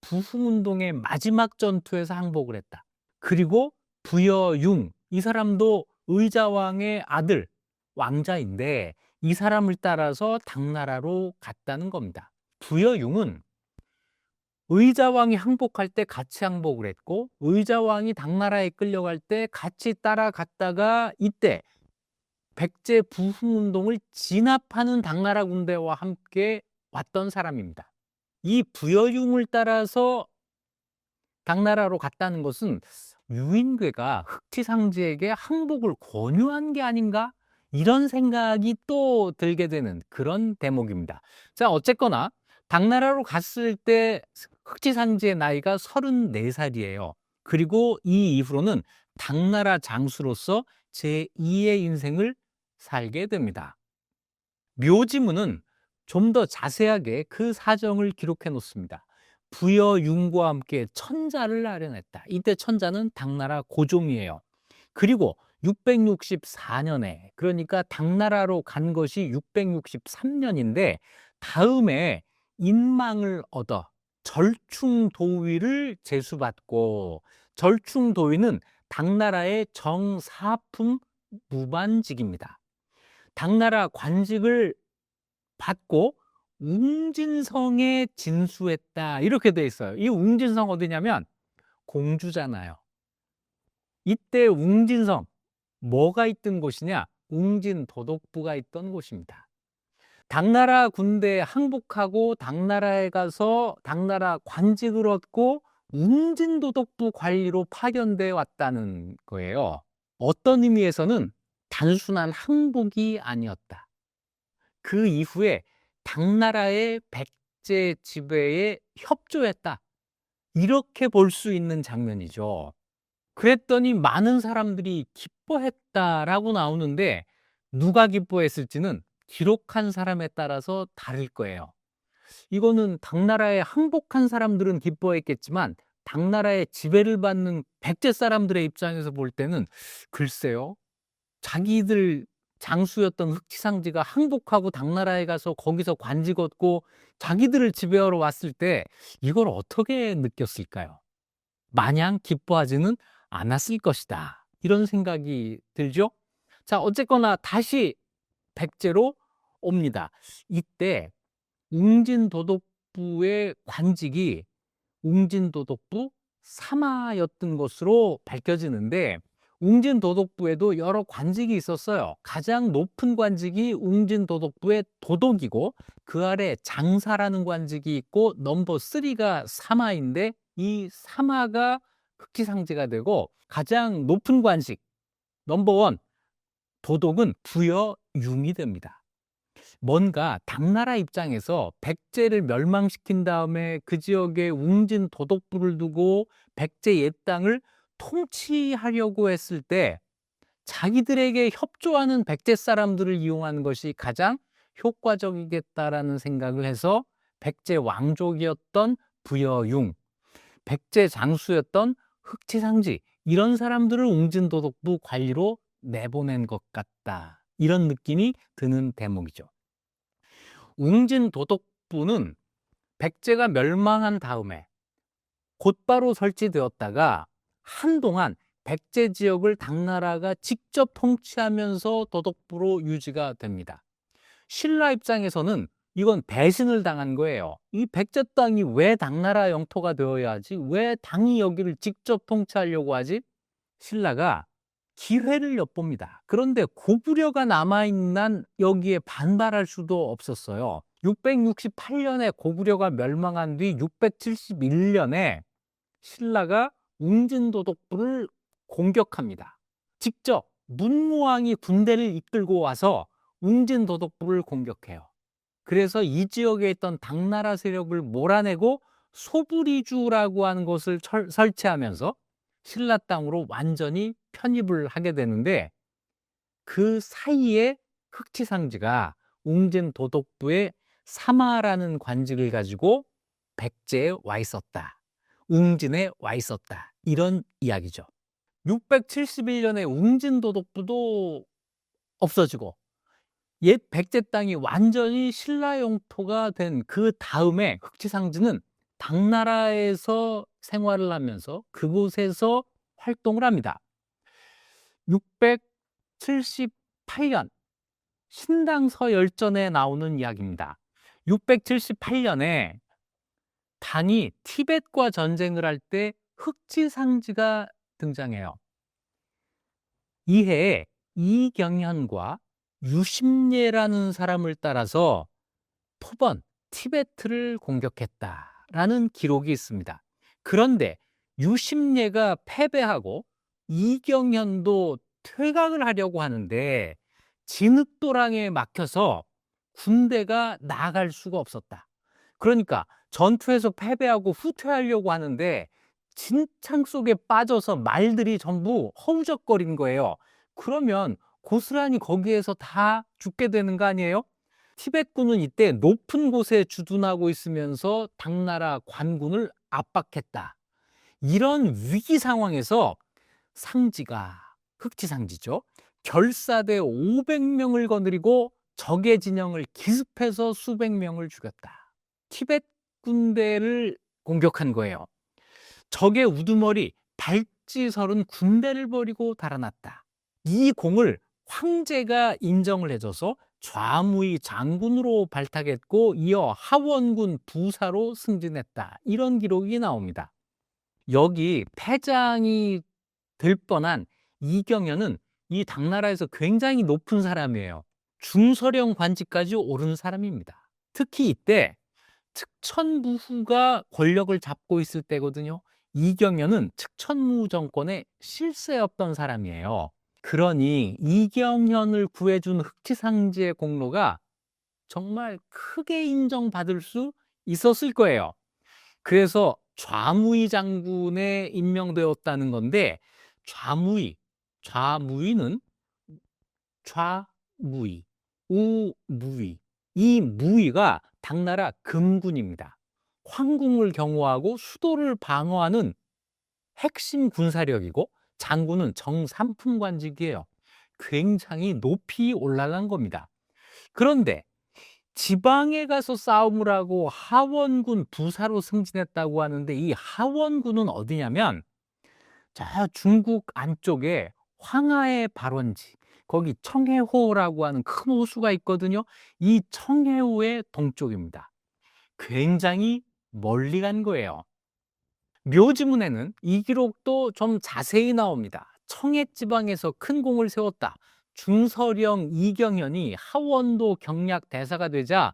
A: 부흥운동의 마지막 전투에서 항복을 했다. 그리고 부여융, 이 사람도 의자왕의 아들, 왕자인데 이 사람을 따라서 당나라로 갔다는 겁니다. 부여융은 의자왕이 항복할 때 같이 항복을 했고, 의자왕이 당나라에 끌려갈 때 같이 따라갔다가 이때 백제 부흥운동을 진압하는 당나라 군대와 함께 왔던 사람입니다. 이 부여융을 따라서 당나라로 갔다는 것은 유인궤가 흑치상제에게 항복을 권유한 게 아닌가? 이런 생각이 또 들게 되는 그런 대목입니다. 자, 어쨌거나 당나라로 갔을 때 흑치상제의 나이가 34살이에요. 그리고 이 이후로는 당나라 장수로서 제2의 인생을 살게 됩니다. 묘지문은 좀 더 자세하게 그 사정을 기록해 놓습니다. 부여융과 함께 천자를 아련했다. 이때 천자는 당나라 고종이에요. 그리고 664년에, 그러니까 당나라로 간 것이 663년인데 다음에 인망을 얻어 절충도위를 제수받고, 절충도위는 당나라의 정사품 무반직입니다. 당나라 관직을 받고 웅진성에 진수했다, 이렇게 돼 있어요. 이 웅진성 어디냐면 공주잖아요. 이때 웅진성, 뭐가 있던 곳이냐? 웅진도독부가 있던 곳입니다. 당나라 군대에 항복하고 당나라에 가서 당나라 관직을 얻고 웅진도독부 관리로 파견돼 왔다는 거예요. 어떤 의미에서는 단순한 항복이 아니었다. 그 이후에 당나라의 백제 지배에 협조했다, 이렇게 볼 수 있는 장면이죠. 그랬더니 많은 사람들이 기뻐했다라고 나오는데 누가 기뻐했을지는 기록한 사람에 따라서 다를 거예요. 이거는 당나라에 항복한 사람들은 기뻐했겠지만 당나라의 지배를 받는 백제 사람들의 입장에서 볼 때는 글쎄요, 자기들 장수였던 흑치상제가 항복하고 당나라에 가서 거기서 관직 얻고 자기들을 지배하러 왔을 때 이걸 어떻게 느꼈을까요? 마냥 기뻐하지는 않았을 것이다, 이런 생각이 들죠. 자, 어쨌거나 다시 백제로 옵니다. 이때 웅진도독부의 관직이 웅진도독부 3하였던 것으로 밝혀지는데, 웅진도독부에도 여러 관직이 있었어요. 가장 높은 관직이 웅진도독부의 도독이고 그 아래 장사라는 관직이 있고 넘버 3가 3하인데 이 3하가 흑지상제가 되고, 가장 높은 관직 넘버 1 도독은 부여융이 됩니다. 뭔가 당나라 입장에서 백제를 멸망시킨 다음에 그 지역에 웅진 도독부를 두고 백제 옛 땅을 통치하려고 했을 때 자기들에게 협조하는 백제 사람들을 이용하는 것이 가장 효과적이겠다라는 생각을 해서 백제 왕족이었던 부여융, 백제 장수였던 흑치상지, 이런 사람들을 웅진도독부 관리로 내보낸 것 같다. 이런 느낌이 드는 대목이죠. 웅진도독부는 백제가 멸망한 다음에 곧바로 설치되었다가 한동안 백제 지역을 당나라가 직접 통치하면서 도독부로 유지가 됩니다. 신라 입장에서는 이건 배신을 당한 거예요. 이 백제 땅이 왜 당나라 영토가 되어야 하지? 왜 당이 여기를 직접 통치하려고 하지? 신라가 기회를 엿봅니다. 그런데 고구려가 남아있는 한 여기에 반발할 수도 없었어요. 668년에 고구려가 멸망한 뒤 671년에 신라가 웅진도독부를 공격합니다. 직접 문무왕이 군대를 이끌고 와서 웅진도독부를 공격해요. 그래서 이 지역에 있던 당나라 세력을 몰아내고 소불이주라고 하는 곳을 설치하면서 신라 땅으로 완전히 편입을 하게 되는데, 그 사이에 흑치상지가 웅진도독부의 사마라는 관직을 가지고 백제에 와 있었다, 웅진에 와 있었다, 이런 이야기죠. 671년에 웅진도독부도 없어지고 옛 백제 땅이 완전히 신라 영토가 된 그 다음에 흑치상지는 당나라에서 생활을 하면서 그곳에서 활동을 합니다. 678년 신당서열전에 나오는 이야기입니다. 678년에 당이 티벳과 전쟁을 할 때 흑치상지가 등장해요. 이해에 이경현과 유심예라는 사람을 따라서 포번, 티베트를 공격했다라는 기록이 있습니다. 그런데 유심예가 패배하고 이경현도 퇴각을 하려고 하는데 진흙도랑에 막혀서 군대가 나아갈 수가 없었다. 그러니까 전투에서 패배하고 후퇴하려고 하는데 진창 속에 빠져서 말들이 전부 허우적거린 거예요. 그러면 고스란히 거기에서 다 죽게 되는 거 아니에요? 티벳군은 이때 높은 곳에 주둔하고 있으면서 당나라 관군을 압박했다. 이런 위기 상황에서 상지가, 흑치상지죠, 결사대 500명을 거느리고 적의 진영을 기습해서 수백 명을 죽였다. 티벳 군대를 공격한 거예요. 적의 우두머리 발지설은 군대를 버리고 달아났다. 이 공을 황제가 인정을 해줘서 좌무의 장군으로 발탁했고 이어 하원군 부사로 승진했다. 이런 기록이 나옵니다. 여기 패장이 될 뻔한 이경현은 이 당나라에서 굉장히 높은 사람이에요. 중서령 관직까지 오른 사람입니다. 특히 이때 측천무후가 권력을 잡고 있을 때거든요. 이경현은 측천무 정권의 실세였던 사람이에요. 그러니 이경현을 구해준 흑치상지의 공로가 정말 크게 인정받을 수 있었을 거예요. 그래서 좌무의 장군에 임명되었다는 건데, 좌무의는 좌무의, 우무의, 이 무의가 당나라 금군입니다. 황궁을 경호하고 수도를 방어하는 핵심 군사력이고 장군은 정삼품관직이에요. 굉장히 높이 올라간 겁니다. 그런데 지방에 가서 싸움을 하고 하원군 부사로 승진했다고 하는데, 이 하원군은 어디냐면 저 중국 안쪽에 황하의 발원지, 거기 청해호라고 하는 큰 호수가 있거든요. 이 청해호의 동쪽입니다. 굉장히 멀리 간 거예요. 묘지문에는 이 기록도 좀 자세히 나옵니다. 청해 지방에서 큰 공을 세웠다. 중서령 이경현이 하원도 경략 대사가 되자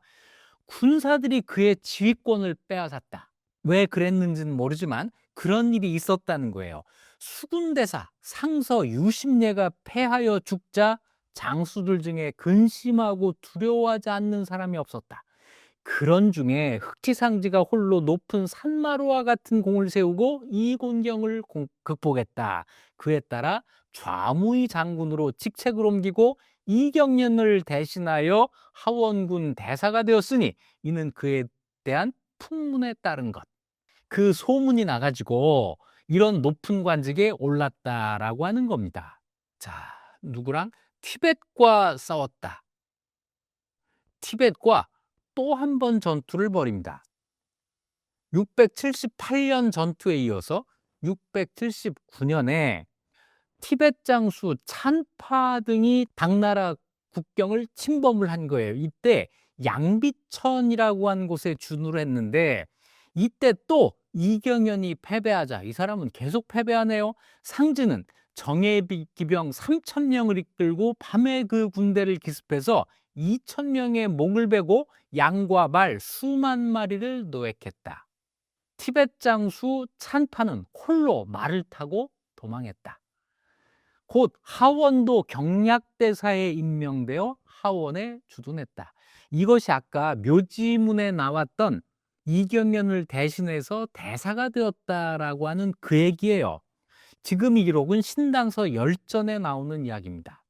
A: 군사들이 그의 지휘권을 빼앗았다. 왜 그랬는지는 모르지만 그런 일이 있었다는 거예요. 수군대사 상서 유심예가 패하여 죽자 장수들 중에 근심하고 두려워하지 않는 사람이 없었다. 그런 중에 흑지상지가 홀로 높은 산마루와 같은 공을 세우고 이 곤경을 극복했다. 그에 따라 좌무의 장군으로 직책을 옮기고 이경련을 대신하여 하원군 대사가 되었으니 이는 그에 대한 풍문에 따른 것. 그 소문이 나가지고 이런 높은 관직에 올랐다라고 하는 겁니다. 자, 누구랑? 티벳과 싸웠다. 티벳과 또 한 번 전투를 벌입니다. 678년 전투에 이어서 679년에 티벳 장수 찬파 등이 당나라 국경을 침범을 한 거예요. 이때 양비천이라고 하는 곳에 준우를 했는데 이때 또 이경연이 패배하자 이 사람은 계속 패배하네요. 상진은 정예기병 3,000명을 이끌고 밤에 그 군대를 기습해서 2,000명의 목을 베고 양과 말 수만 마리를 노획했다. 티벳 장수 찬파는 홀로 말을 타고 도망했다. 곧 하원도 경략대사에 임명되어 하원에 주둔했다. 이것이 아까 묘지문에 나왔던 이경련을 대신해서 대사가 되었다라고 하는 그 얘기예요. 지금 이 기록은 신당서 열전에 나오는 이야기입니다.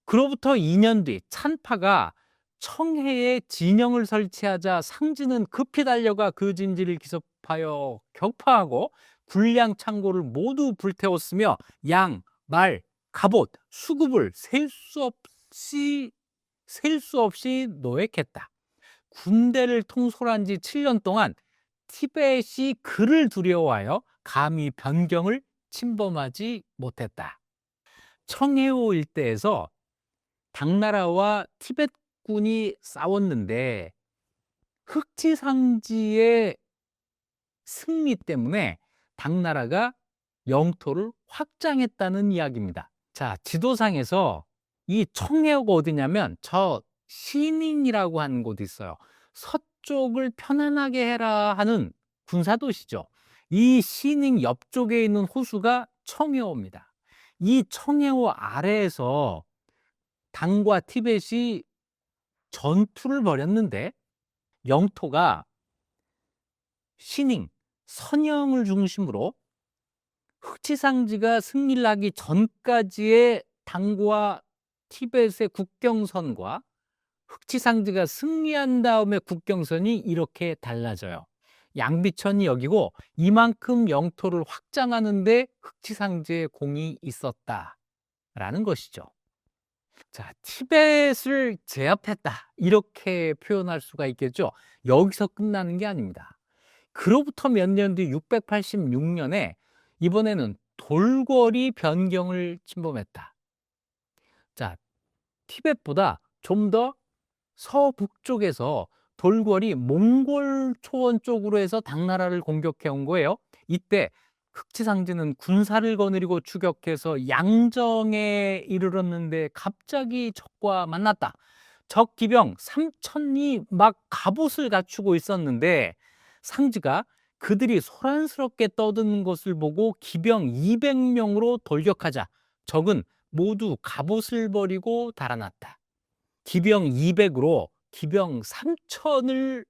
A: 그로부터 2년 뒤 찬파가 청해에 진영을 설치하자 상진은 급히 달려가 그 진지를 기습하여 격파하고 군량 창고를 모두 불태웠으며 양, 말, 갑옷, 수급을 셀 수 없이 노획했다. 군대를 통솔한 지 7년 동안 티벳이 그를 두려워하여 감히 변경을 침범하지 못했다. 청해호 일대에서 당나라와 티벳군이 싸웠는데 흑지상지의 승리 때문에 당나라가 영토를 확장했다는 이야기입니다. 자, 지도상에서 이 청해호가 어디냐면 저 신인이라고 하는 곳이 있어요. 서쪽을 편안하게 해라 하는 군사도시죠. 이 신인 옆쪽에 있는 호수가 청해호입니다. 이 청해호 아래에서 당과 티벳이 전투를 벌였는데 영토가 신잉, 선영을 중심으로 흑지상지가 승리를 하기 전까지의 당과 티벳의 국경선과 흑지상지가 승리한 다음에 국경선이 이렇게 달라져요. 양비천이 여기고 이만큼 영토를 확장하는데 흑지상지의 공이 있었다라는 것이죠. 자, 티벳을 제압했다 이렇게 표현할 수가 있겠죠. 여기서 끝나는 게 아닙니다. 그로부터 몇 년 뒤 686년에 이번에는 돌궐이 변경을 침범했다. 자, 티벳보다 좀 더 서북쪽에서 돌궐이 몽골 초원 쪽으로 해서 당나라를 공격해 온 거예요. 이때 흑지상지는 군사를 거느리고 추격해서 양정에 이르렀는데 갑자기 적과 만났다. 적 기병 3,000이 막 갑옷을 갖추고 있었는데 상지가 그들이 소란스럽게 떠드는 것을 보고 기병 200명으로 돌격하자 적은 모두 갑옷을 버리고 달아났다. 기병 200으로 기병 3,000을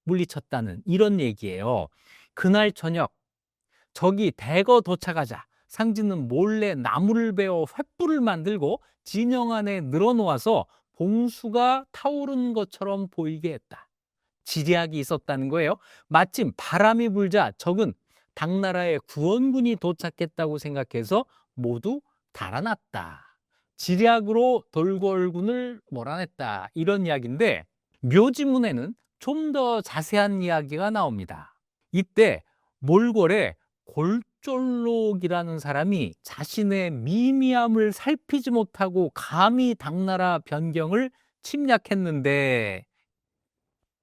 A: 물리쳤다는 이런 얘기예요. 그날 저녁 적이 대거 도착하자 상진은 몰래 나무를 베어 횃불을 만들고 진영 안에 늘어놓아서 봉수가 타오르는 것처럼 보이게 했다. 지략이 있었다는 거예요. 마침 바람이 불자 적은 당나라의 구원군이 도착했다고 생각해서 모두 달아났다. 지략으로 돌궐군을 몰아냈다. 이런 이야기인데 묘지문에는 좀 더 자세한 이야기가 나옵니다. 이때 몰골에 골졸록이라는 사람이 자신의 미미함을 살피지 못하고 감히 당나라 변경을 침략했는데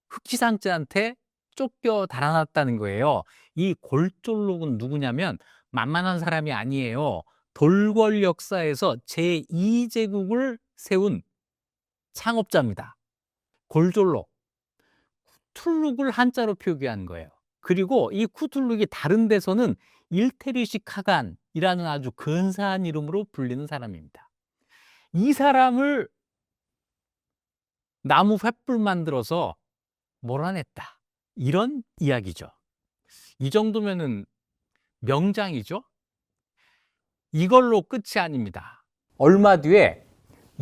A: 흑지상제한테 쫓겨 달아났다는 거예요. 이 골졸록은 누구냐면 만만한 사람이 아니에요. 돌궐 역사에서 제2제국을 세운 창업자입니다. 골졸록, 쿠툴룩을 한자로 표기한 거예요. 그리고 이 쿠툴룩이 다른 데서는 일테리시 카간이라는 아주 근사한 이름으로 불리는 사람입니다. 이 사람을 나무 횃불 만들어서 몰아냈다. 이런 이야기죠. 이 정도면은 명장이죠. 이걸로 끝이 아닙니다. 얼마 뒤에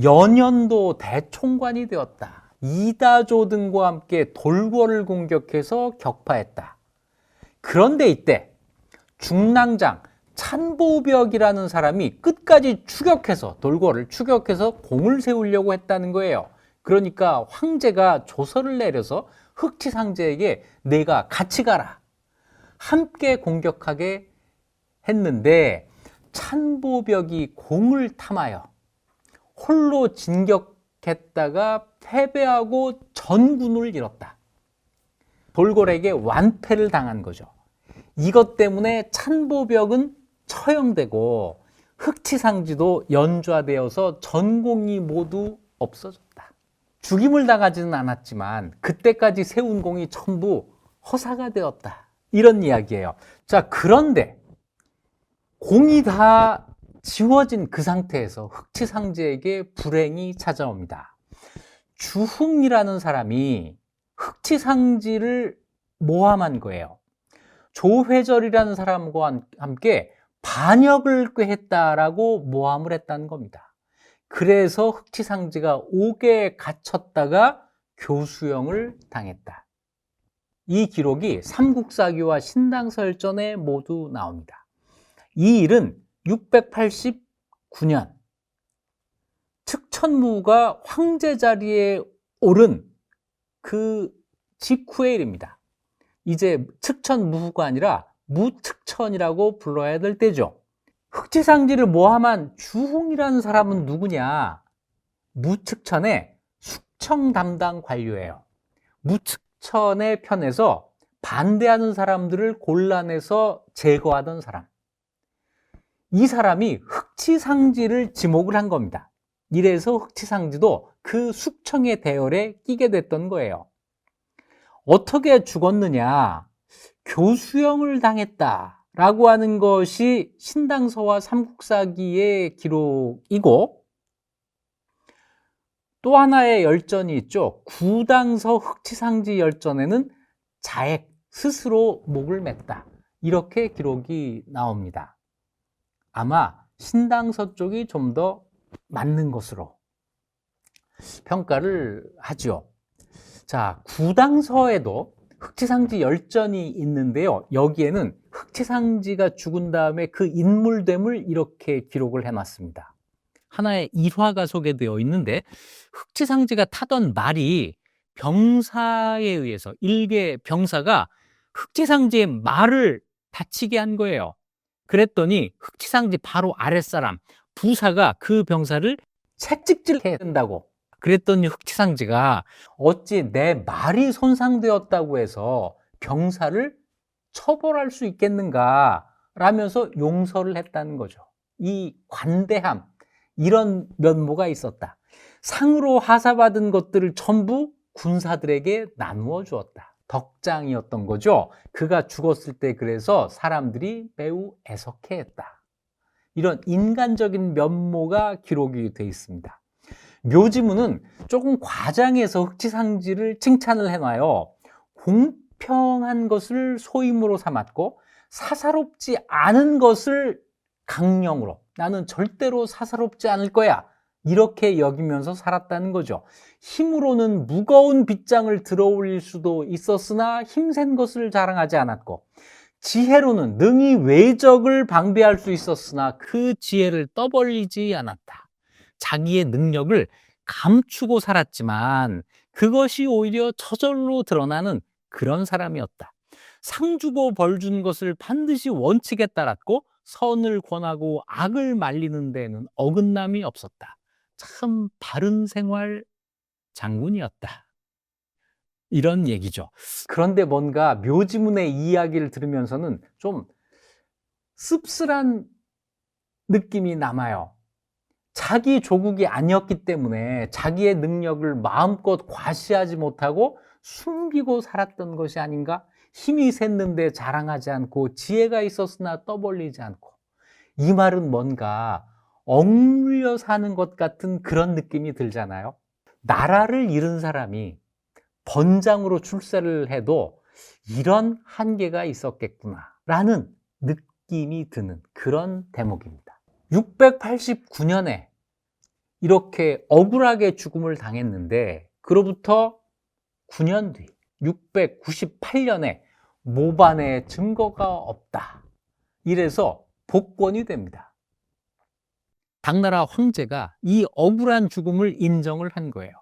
A: 연현도 대총관이 되었다. 이다조 등과 함께 돌궐을 공격해서 격파했다. 그런데 이때 중랑장 찬보벽이라는 사람이 끝까지 추격해서 돌궐을 추격해서 공을 세우려고 했다는 거예요. 그러니까 황제가 조서를 내려서 흑치상제에게 내가 같이 가라, 함께 공격하게 했는데 찬보벽이 공을 탐하여 홀로 진격했다가 패배하고 전군을 잃었다. 돌궐에게 완패를 당한 거죠. 이것 때문에 찬보벽은 처형되고 흑치상지도 연좌되어서 전공이 모두 없어졌다. 죽임을 당하지는 않았지만 그때까지 세운 공이 전부 허사가 되었다. 이런 이야기예요. 자, 그런데 공이 다 지워진 그 상태에서 흑치상제에게 불행이 찾아옵니다. 주흥이라는 사람이 흑치상지를 모함한 거예요. 조회절이라는 사람과 함께 반역을 꾀했다라고 모함을 했다는 겁니다. 그래서 흑치상지가 옥에 갇혔다가 교수형을 당했다. 이 기록이 삼국사기와 신당설전에 모두 나옵니다. 이 일은 689년 측천무가 황제 자리에 오른 그 직후의 일입니다. 이제 측천무후가 아니라 무측천이라고 불러야 될 때죠. 흑치상지를 모함한 주홍이라는 사람은 누구냐? 무측천의 숙청 담당 관료예요. 무측천의 편에서 반대하는 사람들을 골라내서 제거하던 사람. 이 사람이 흑치상지를 지목을 한 겁니다. 이래서 흑치상지도 그 숙청의 대열에 끼게 됐던 거예요. 어떻게 죽었느냐? 교수형을 당했다라고 하는 것이 신당서와 삼국사기의 기록이고, 또 하나의 열전이 있죠. 구당서 흑치상지 열전에는 자액 스스로 목을 맸다. 이렇게 기록이 나옵니다. 아마 신당서 쪽이 좀 더 맞는 것으로 평가를 하죠. 자, 구당서에도 흑치상지 열전이 있는데요. 여기에는 흑치상지가 죽은 다음에 그 인물됨을 이렇게 기록을 해놨습니다. 하나의 일화가 소개되어 있는데, 흑치상지가 타던 말이 병사에 의해서 일개 병사가 흑치상지의 말을 다치게 한 거예요. 그랬더니 흑치상지 바로 아랫사람 부사가 그 병사를 채찍질해야 된다고. 그랬더니 흑치상지가 어찌 내 말이 손상되었다고 해서 병사를 처벌할 수 있겠는가 라면서 용서를 했다는 거죠. 이 관대함, 이런 면모가 있었다. 상으로 하사받은 것들을 전부 군사들에게 나누어 주었다. 덕장이었던 거죠. 그가 죽었을 때 그래서 사람들이 매우 애석해했다. 이런 인간적인 면모가 기록이 되어 있습니다. 묘지문은 조금 과장해서 흑치상지를 칭찬을 해놔요. 공평한 것을 소임으로 삼았고 사사롭지 않은 것을 강령으로, 나는 절대로 사사롭지 않을 거야, 이렇게 여기면서 살았다는 거죠. 힘으로는 무거운 빗장을 들어올릴 수도 있었으나 힘센 것을 자랑하지 않았고, 지혜로는 능히 외적을 방비할 수 있었으나 그 지혜를 떠벌리지 않았다. 자기의 능력을 감추고 살았지만 그것이 오히려 저절로 드러나는 그런 사람이었다. 상 주고 벌 준 것을 반드시 원칙에 따랐고 선을 권하고 악을 말리는 데는 어긋남이 없었다. 참 바른 생활 장군이었다. 이런 얘기죠. 그런데 뭔가 묘지문의 이야기를 들으면서는 좀 씁쓸한 느낌이 남아요. 자기 조국이 아니었기 때문에 자기의 능력을 마음껏 과시하지 못하고 숨기고 살았던 것이 아닌가? 힘이 샜는데 자랑하지 않고 지혜가 있었으나 떠벌리지 않고. 이 말은 뭔가 억눌려 사는 것 같은 그런 느낌이 들잖아요. 나라를 잃은 사람이 번장으로 출세를 해도 이런 한계가 있었겠구나라는 느낌이 드는 그런 대목입니다. 689년에 이렇게 억울하게 죽음을 당했는데 그로부터 9년 뒤 698년에 모반의 증거가 없다. 이래서 복권이 됩니다. 당나라 황제가 이 억울한 죽음을 인정을 한 거예요.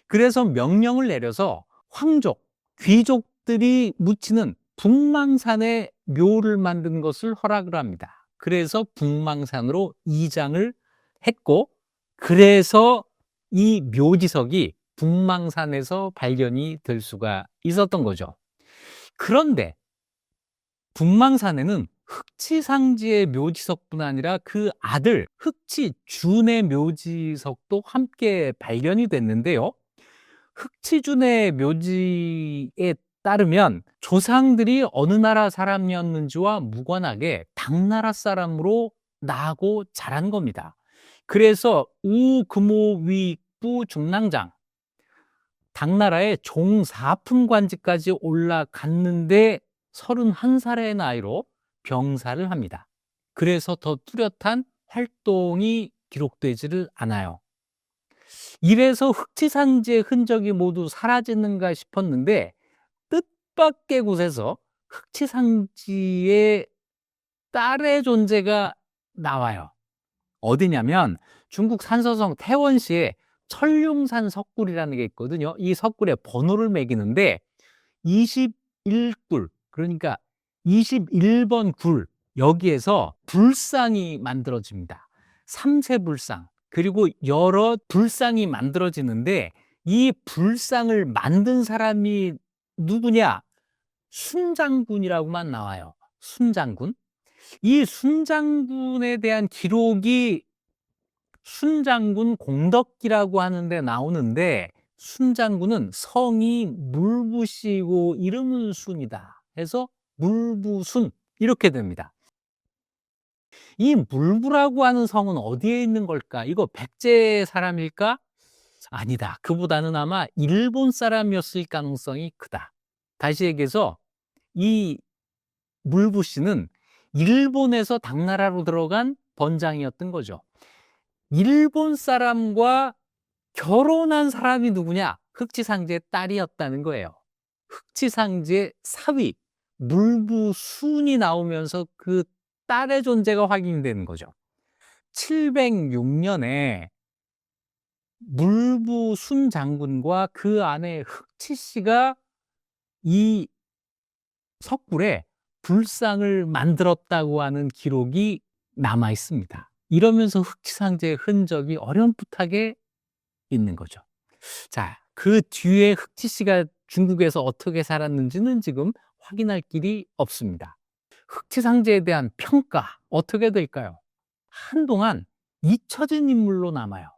A: 그래서 명령을 내려서 황족, 귀족들이 묻히는 북망산에 묘를 만든 것을 허락을 합니다. 그래서 북망산으로 이장을 했고, 그래서 이 묘지석이 북망산에서 발견이 될 수가 있었던 거죠. 그런데 북망산에는 흑치상지의 묘지석뿐 아니라 그 아들 흑치준의 묘지석도 함께 발견이 됐는데요. 흑치준의 묘지에 따르면 조상들이 어느 나라 사람이었는지와 무관하게 당나라 사람으로 나고 자란 겁니다. 그래서 우금오위부 중랑장, 당나라의 종사품관직까지 올라갔는데 31살의 나이로 병사를 합니다. 그래서 더 뚜렷한 활동이 기록되지를 않아요. 이래서 흑치상지의 흔적이 모두 사라지는가 싶었는데 뜻밖의 곳에서 흑치상지의 딸의 존재가 나와요. 어디냐면 중국 산서성 태원시에 철룡산 석굴이라는 게 있거든요. 이 석굴에 번호를 매기는데 21굴, 그러니까 21번 굴, 여기에서 불상이 만들어집니다. 삼세불상. 그리고 여러 불상이 만들어지는데 이 불상을 만든 사람이 누구냐? 순장군이라고만 나와요. 순장군. 이 순장군에 대한 기록이 순장군 공덕기라고 하는데 나오는데, 순장군은 성이 물부시고 이름은 순이다 해서 물부순 이렇게 됩니다. 이 물부라고 하는 성은 어디에 있는 걸까? 이거 백제 사람일까? 아니다. 그보다는 아마 일본 사람이었을 가능성이 크다. 다시 얘기해서 이 물부씨는 일본에서 당나라로 들어간 번장이었던 거죠. 일본 사람과 결혼한 사람이 누구냐? 흑치상제의 딸이었다는 거예요. 흑치상제의 사위 물부순이 나오면서 그 딸의 존재가 확인되는 거죠. 706년에 물부순 장군과 그 아내 흑치 씨가 이 석굴에 불상을 만들었다고 하는 기록이 남아 있습니다. 이러면서 흑치상제의 흔적이 어렴풋하게 있는 거죠. 자, 그 뒤에 흑치 씨가 중국에서 어떻게 살았는지는 지금 확인할 길이 없습니다. 흑치상제에 대한 평가 어떻게 될까요? 한동안 잊혀진 인물로 남아요.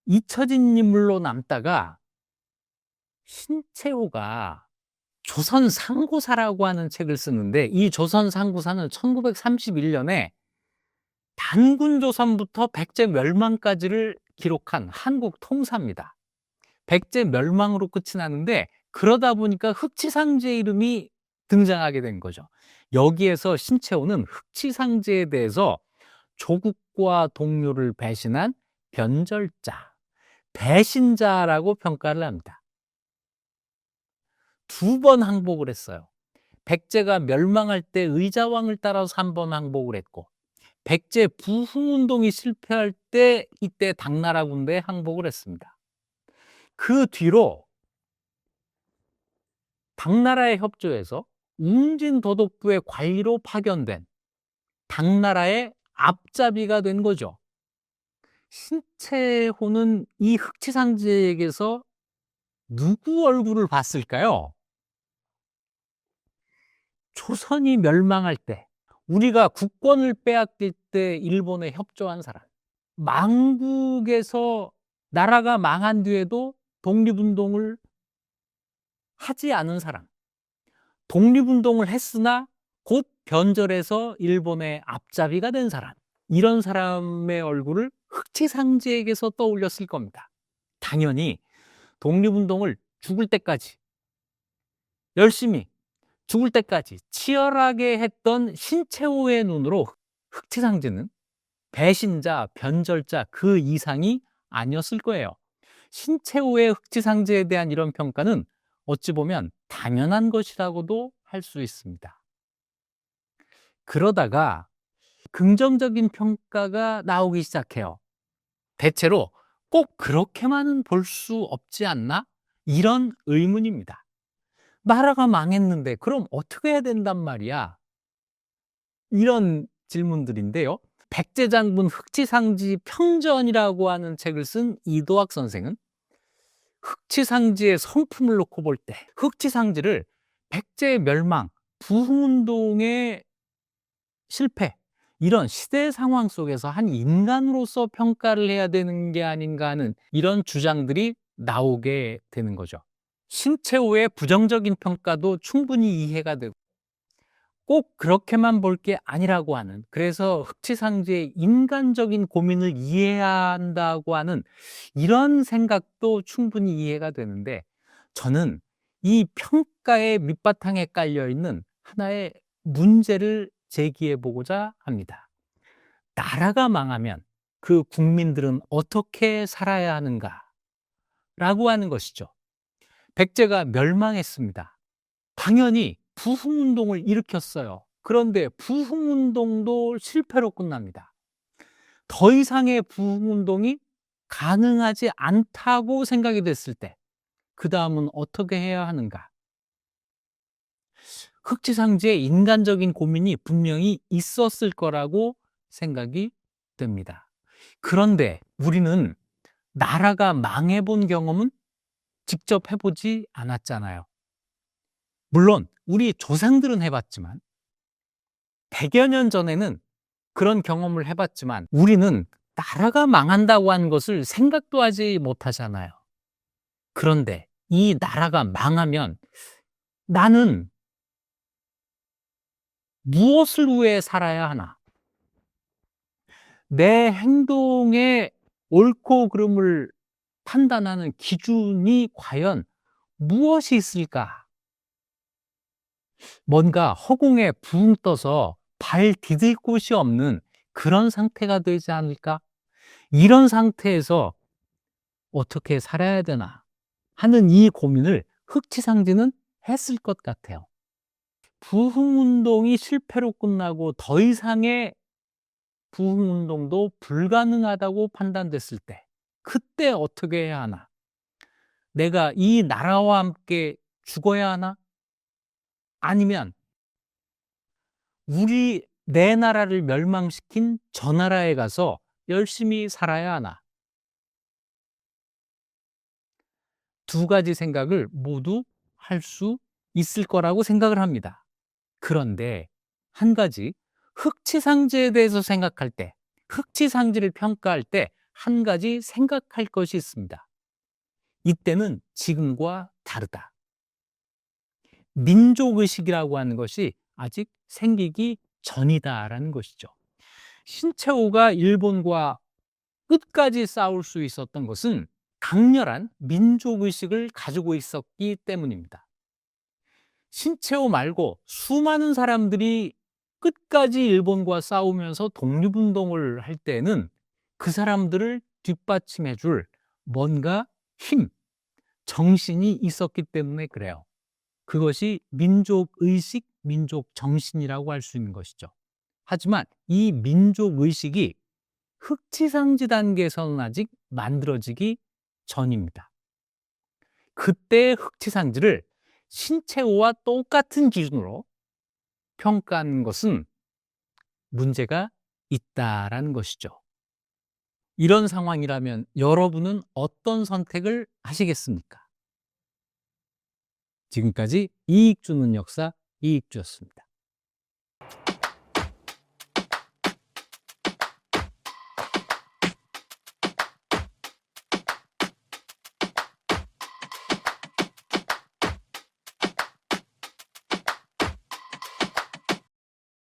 A: 잊혀진 인물로 남다가 신채호가 조선상고사라고 하는 책을 쓰는데, 이 조선상고사는 1931년에 단군조선부터 백제 멸망까지를 기록한 한국 통사입니다. 백제 멸망으로 끝이 나는데 그러다 보니까 흑치상제 이름이 등장하게 된 거죠. 여기에서 신채호는 흑치상제에 대해서 조국과 동료를 배신한 변절자, 배신자라고 평가를 합니다. 2번 항복을 했어요. 백제가 멸망할 때 의자왕을 따라서 1번 항복을 했고, 백제 부흥운동이 실패할 때 이때 당나라 군대에 항복을 했습니다. 그 뒤로 당나라에 협조해서 웅진도독부의 관리로 파견된 당나라의 앞잡이가 된 거죠. 신채호는 이 흑치상제에게서 누구 얼굴을 봤을까요? 조선이 멸망할 때, 우리가 국권을 빼앗길 때 일본에 협조한 사람, 망국에서 나라가 망한 뒤에도 독립운동을 하지 않은 사람, 독립운동을 했으나 곧 변절해서 일본의 앞잡이가 된 사람, 이런 사람의 얼굴을 흑치상제에게서 떠올렸을 겁니다. 당연히 독립운동을 죽을 때까지 열심히 죽을 때까지 치열하게 했던 신채호의 눈으로 흑치상제는 배신자, 변절자 그 이상이 아니었을 거예요. 신채호의 흑치상제에 대한 이런 평가는 어찌 보면 당연한 것이라고도 할 수 있습니다. 그러다가 긍정적인 평가가 나오기 시작해요. 대체로 꼭 그렇게만은 볼 수 없지 않나? 이런 의문입니다. 나라가 망했는데 그럼 어떻게 해야 된단 말이야? 이런 질문들인데요. 백제장군 흑치상지 평전이라고 하는 책을 쓴 이도학 선생은 흑치상지의 성품을 놓고 볼 때 흑치상지를 백제의 멸망, 부흥운동의 실패, 이런 시대 상황 속에서 한 인간으로서 평가를 해야 되는 게 아닌가 하는 이런 주장들이 나오게 되는 거죠. 신채호의 부정적인 평가도 충분히 이해가 되고 꼭 그렇게만 볼 게 아니라고 하는, 그래서 흑치상지의 인간적인 고민을 이해해야 한다고 하는 이런 생각도 충분히 이해가 되는데, 저는 이 평가의 밑바탕에 깔려 있는 하나의 문제를 제기해 보고자 합니다. 나라가 망하면 그 국민들은 어떻게 살아야 하는가라고 하는 것이죠. 백제가 멸망했습니다. 당연히 부흥운동을 일으켰어요. 그런데 부흥운동도 실패로 끝납니다. 더 이상의 부흥운동이 가능하지 않다고 생각이 됐을 때, 그 다음은 어떻게 해야 하는가? 흑지상지의 인간적인 고민이 분명히 있었을 거라고 생각이 됩니다. 그런데 우리는 나라가 망해본 경험은 직접 해보지 않았잖아요. 물론 우리 조상들은 해봤지만 100여 년 전에는 그런 경험을 해봤지만 우리는 나라가 망한다고 하는 것을 생각도 하지 못하잖아요. 그런데 이 나라가 망하면 나는 무엇을 위해 살아야 하나? 내 행동의 옳고 그름을 판단하는 기준이 과연 무엇이 있을까? 뭔가 허공에 붕 떠서 발 디딜 곳이 없는 그런 상태가 되지 않을까? 이런 상태에서 어떻게 살아야 되나 하는 이 고민을 흑치상지는 했을 것 같아요. 부흥운동이 실패로 끝나고 더 이상의 부흥운동도 불가능하다고 판단됐을 때, 그때 어떻게 해야 하나? 내가 이 나라와 함께 죽어야 하나? 아니면 내 나라를 멸망시킨 저 나라에 가서 열심히 살아야 하나? 두 가지 생각을 모두 할 수 있을 거라고 생각을 합니다. 그런데 한 가지, 흑치상지에 대해서 생각할 때, 흑치상지를 평가할 때 한 가지 생각할 것이 있습니다. 이때는 지금과 다르다. 민족의식이라고 하는 것이 아직 생기기 전이다라는 것이죠. 신채호가 일본과 끝까지 싸울 수 있었던 것은 강렬한 민족의식을 가지고 있었기 때문입니다. 신채호 말고 수많은 사람들이 끝까지 일본과 싸우면서 독립운동을 할 때는 그 사람들을 뒷받침해 줄 뭔가 힘, 정신이 있었기 때문에 그래요. 그것이 민족의식, 민족정신이라고 할 수 있는 것이죠. 하지만 이 민족의식이 흑치상지 단계에서는 아직 만들어지기 전입니다. 그때의 흑치상지를 신채호와 똑같은 기준으로 평가하는 것은 문제가 있다라는 것이죠. 이런 상황이라면 여러분은 어떤 선택을 하시겠습니까? 지금까지 이익 주는 역사 이익주였습니다.